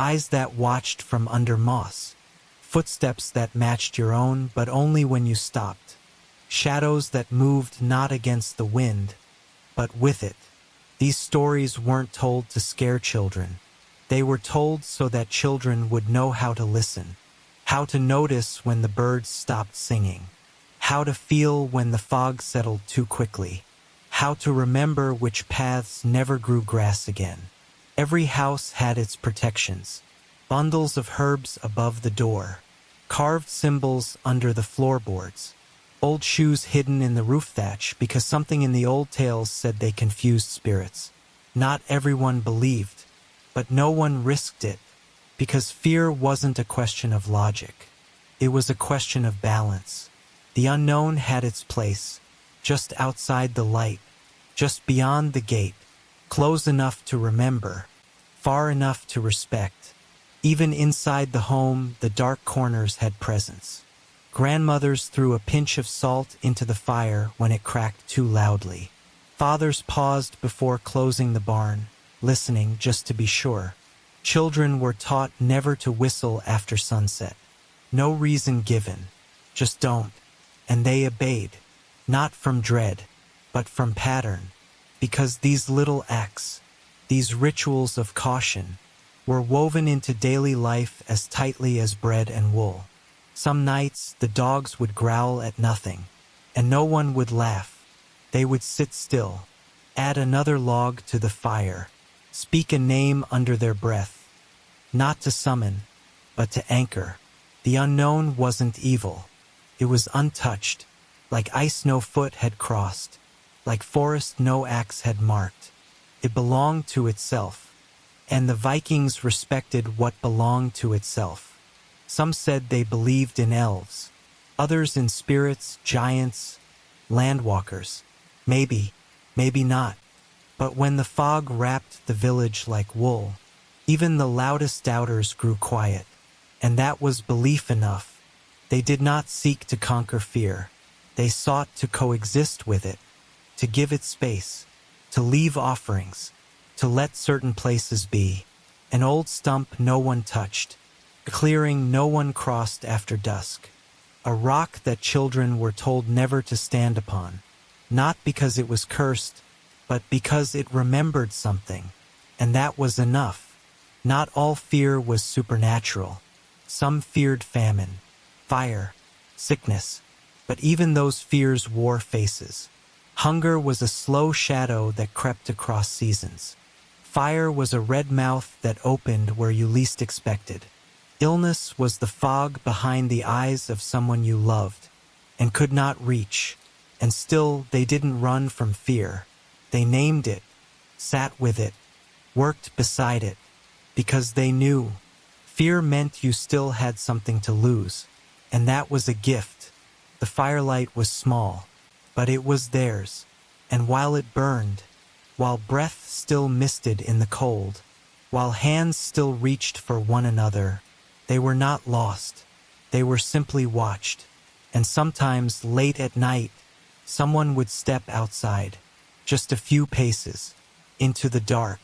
eyes that watched from under moss, footsteps that matched your own but only when you stopped, shadows that moved not against the wind, but with it. These stories weren't told to scare children. They were told so that children would know how to listen, how to notice when the birds stopped singing, how to feel when the fog settled too quickly, how to remember which paths never grew grass again. Every house had its protections, bundles of herbs above the door, carved symbols under the floorboards, old shoes hidden in the roof thatch because something in the old tales said they confused spirits. Not everyone believed, but no one risked it, because fear wasn't a question of logic. It was a question of balance. The unknown had its place, just outside the light, just beyond the gate, close enough to remember, far enough to respect. Even inside the home, the dark corners had presence. Grandmothers threw a pinch of salt into the fire when it cracked too loudly. Fathers paused before closing the barn, listening just to be sure. Children were taught never to whistle after sunset. No reason given, just don't. And they obeyed, not from dread, but from pattern, because these little acts, these rituals of caution, were woven into daily life as tightly as bread and wool. Some nights the dogs would growl at nothing, and no one would laugh. They would sit still, add another log to the fire, speak a name under their breath, not to summon, but to anchor. The unknown wasn't evil. It was untouched, like ice no foot had crossed, like forest no axe had marked. It belonged to itself, and the Vikings respected what belonged to itself. Some said they believed in elves, others in spirits, giants, landwalkers. Maybe, maybe not. But when the fog wrapped the village like wool, even the loudest doubters grew quiet, and that was belief enough. They did not seek to conquer fear. They sought to coexist with it, to give it space, to leave offerings, to let certain places be. An old stump no one touched, a clearing no one crossed after dusk, a rock that children were told never to stand upon, not because it was cursed, but because it remembered something, and that was enough. Not all fear was supernatural. Some feared famine, fire, sickness, but even those fears wore faces. Hunger was a slow shadow that crept across seasons. Fire was a red mouth that opened where you least expected. Illness was the fog behind the eyes of someone you loved and could not reach, and still they didn't run from fear. They named it, sat with it, worked beside it, because they knew fear meant you still had something to lose, and that was a gift. The firelight was small, but it was theirs, and while it burned, while breath still misted in the cold, while hands still reached for one another, they were not lost. They were simply watched, and sometimes late at night, someone would step outside, just a few paces, into the dark.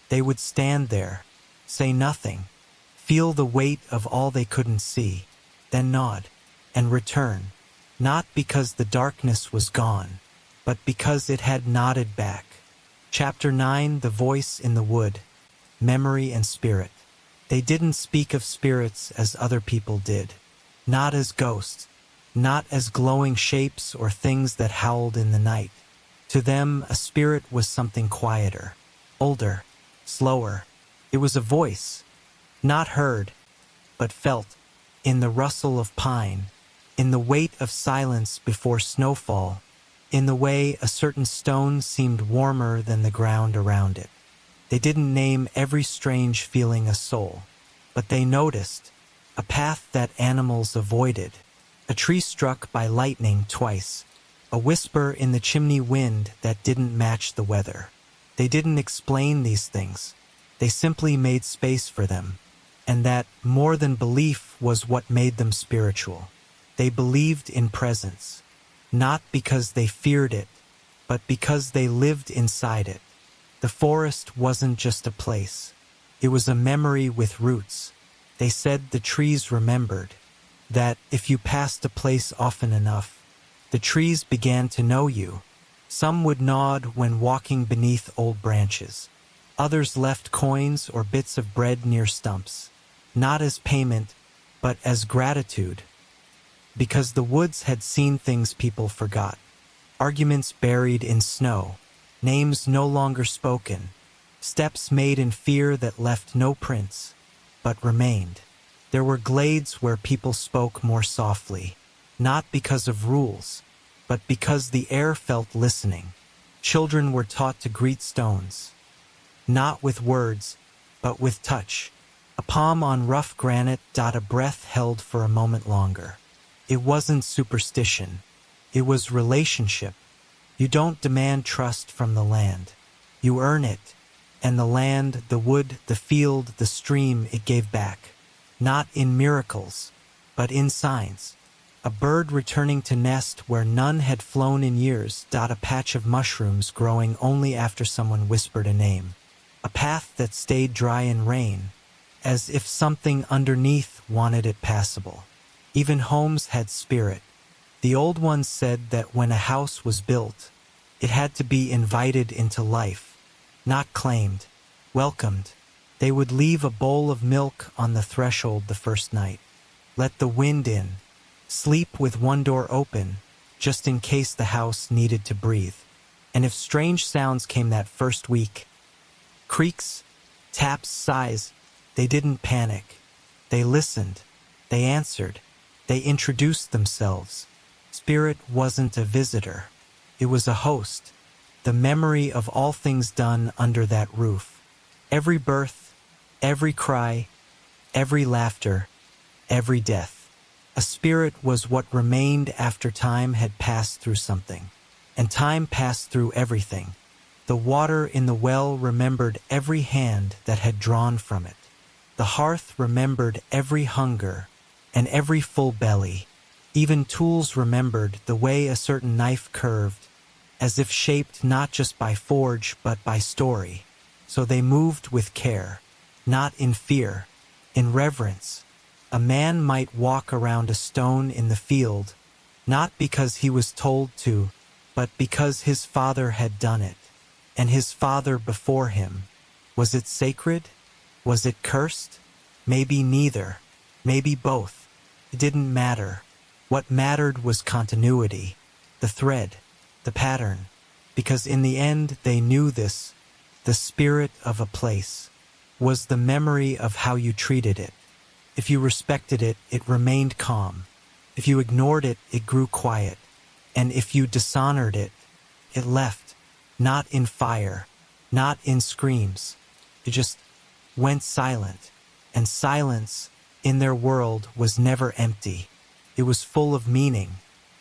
They would stand there, say nothing, feel the weight of all they couldn't see, then nod, and return, not because the darkness was gone, but because it had nodded back. Chapter 9, The Voice in the Wood, Memory and Spirit. They didn't speak of spirits as other people did, not as ghosts, not as glowing shapes or things that howled in the night. To them, a spirit was something quieter, older, slower. It was a voice, not heard, but felt, in the rustle of pine, in the weight of silence before snowfall, in the way a certain stone seemed warmer than the ground around it. They didn't name every strange feeling a soul, but they noticed a path that animals avoided, a tree struck by lightning twice, a whisper in the chimney wind that didn't match the weather. They didn't explain these things. They simply made space for them, and that, more than belief, was what made them spiritual. They believed in presence, not because they feared it, but because they lived inside it. The forest wasn't just a place. It was a memory with roots. They said the trees remembered that if you passed a place often enough, the trees began to know you. Some would nod when walking beneath old branches. Others left coins or bits of bread near stumps, not as payment, but as gratitude, because the woods had seen things people forgot. Arguments buried in snow, names no longer spoken, steps made in fear that left no prints, but remained. There were glades where people spoke more softly, not because of rules, but because the air felt listening. Children were taught to greet stones, not with words, but with touch. A palm on rough granite, a breath held for a moment longer. It wasn't superstition. It was relationship. You don't demand trust from the land. You earn it. And the land, the wood, the field, the stream, it gave back. Not in miracles, but in signs. A bird returning to nest where none had flown in years, a patch of mushrooms growing only after someone whispered a name. A path that stayed dry in rain, as if something underneath wanted it passable. Even homes had spirit. The old ones said that when a house was built, it had to be invited into life, not claimed, welcomed. They would leave a bowl of milk on the threshold the first night. Let the wind in. Sleep with one door open, just in case the house needed to breathe. And if strange sounds came that first week, creaks, taps, sighs, they didn't panic. They listened. They answered. They introduced themselves. Spirit wasn't a visitor. It was a host, the memory of all things done under that roof. Every birth, every cry, every laughter, every death. A spirit was what remained after time had passed through something. And time passed through everything. The water in the well remembered every hand that had drawn from it. The hearth remembered every hunger and every full belly. Even tools remembered the way a certain knife curved, as if shaped not just by forge but by story. So they moved with care, not in fear, in reverence. A man might walk around a stone in the field, not because he was told to, but because his father had done it, and his father before him. Was it sacred? Was it cursed? Maybe neither. Maybe both. It didn't matter. What mattered was continuity, the thread, the pattern, because in the end they knew this. The spirit of a place was the memory of how you treated it. If you respected it, it remained calm. If you ignored it, it grew quiet. And if you dishonored it, it left, not in fire, not in screams. It just went silent. And silence, in their world, was never empty. It was full of meaning.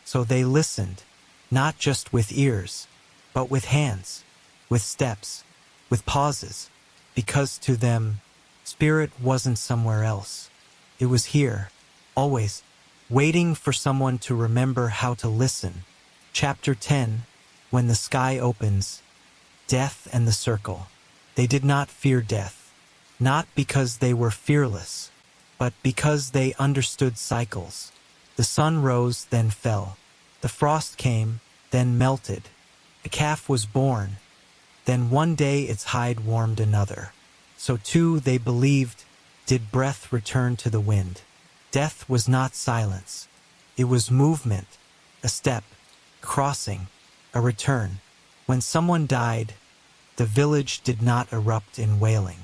So they listened, not just with ears, but with hands, with steps, with pauses, because to them, spirit wasn't somewhere else. It was here, always, waiting for someone to remember how to listen. Chapter 10, When the Sky Opens, Death and the Circle. They did not fear death, not because they were fearless, but because they understood cycles. The sun rose, then fell. The frost came, then melted. A calf was born. Then one day its hide warmed another. So too, they believed, did breath return to the wind. Death was not silence. It was movement, a step, crossing, a return. When someone died, the village did not erupt in wailing.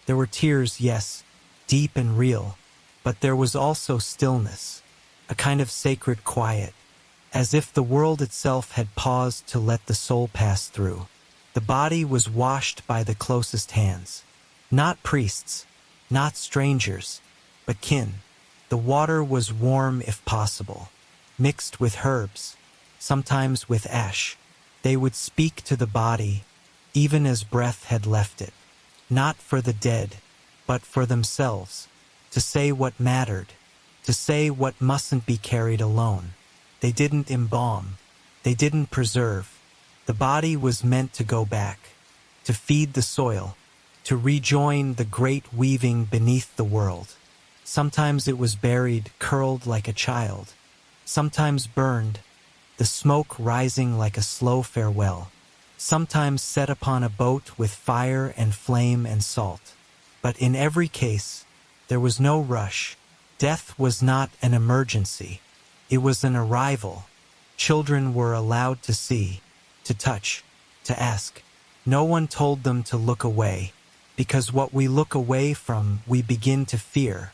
There were tears, yes, deep and real, but there was also stillness, a kind of sacred quiet, as if the world itself had paused to let the soul pass through. The body was washed by the closest hands, not priests, not strangers, but kin. The water was warm if possible, mixed with herbs, sometimes with ash. They would speak to the body, even as breath had left it, not for the dead, but for themselves, to say what mattered, to say what mustn't be carried alone. They didn't embalm, they didn't preserve. The body was meant to go back, to feed the soil, to rejoin the great weaving beneath the world. Sometimes it was buried, curled like a child. Sometimes burned, the smoke rising like a slow farewell. Sometimes set upon a boat with fire and flame and salt. But in every case, there was no rush. Death was not an emergency. It was an arrival. Children were allowed to see, to touch, to ask. No one told them to look away, because what we look away from, we begin to fear,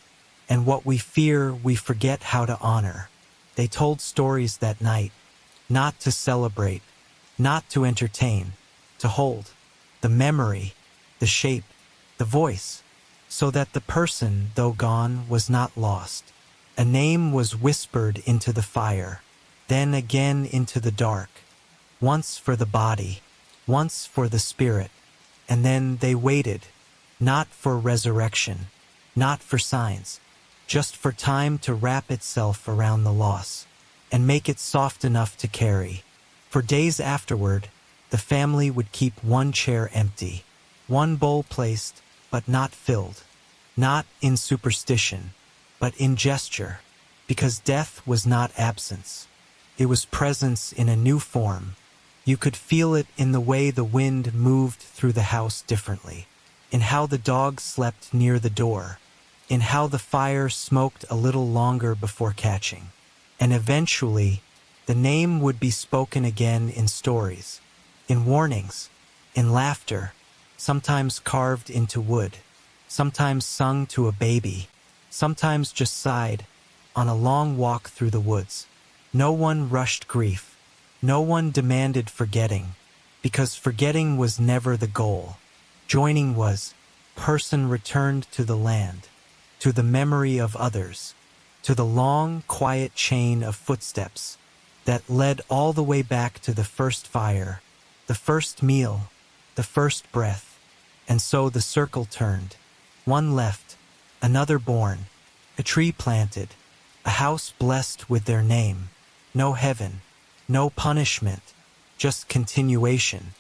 and what we fear, we forget how to honor. They told stories that night, not to celebrate, not to entertain, to hold the memory, the shape, the voice, so that the person, though gone, was not lost. A name was whispered into the fire, then again into the dark, once for the body, once for the spirit, and then they waited, not for resurrection, not for signs, just for time to wrap itself around the loss, and make it soft enough to carry. For days afterward, the family would keep one chair empty, one bowl placed, but not filled, not in superstition, but in gesture, because death was not absence. It was presence in a new form. You could feel it in the way the wind moved through the house differently, in how the dog slept near the door, in how the fire smoked a little longer before catching. And eventually, the name would be spoken again in stories, in warnings, in laughter, sometimes carved into wood, sometimes sung to a baby, sometimes just sighed, on a long walk through the woods. No one rushed grief. No one demanded forgetting, because forgetting was never the goal. Joining was, person returned to the land, to the memory of others, to the long, quiet chain of footsteps that led all the way back to the first fire, the first meal, the first breath. And so the circle turned. One left, another born, a tree planted, a house blessed with their name. No heaven, no punishment, just continuation,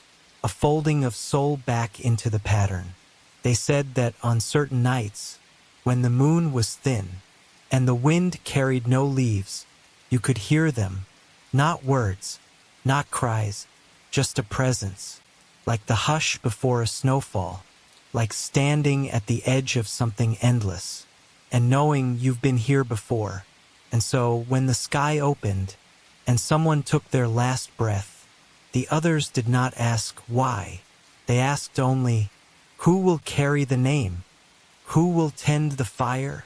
a folding of soul back into the pattern. They said that on certain nights, when the moon was thin, and the wind carried no leaves, you could hear them, not words, not cries, just a presence, like the hush before a snowfall, like standing at the edge of something endless, and knowing you've been here before. And so, when the sky opened, and someone took their last breath, the others did not ask why. They asked only, who will carry the name? Who will tend the fire?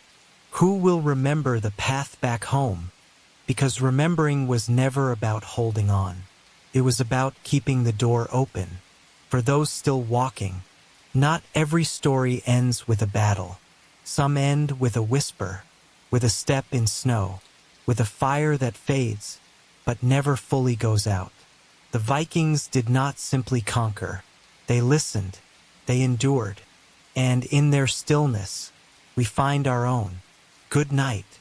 Who will remember the path back home? Because remembering was never about holding on. It was about keeping the door open for those still walking. Not every story ends with a battle. Some end with a whisper, with a step in snow, with a fire that fades, but never fully goes out. The Vikings did not simply conquer. They listened, they endured, and in their stillness, we find our own good night.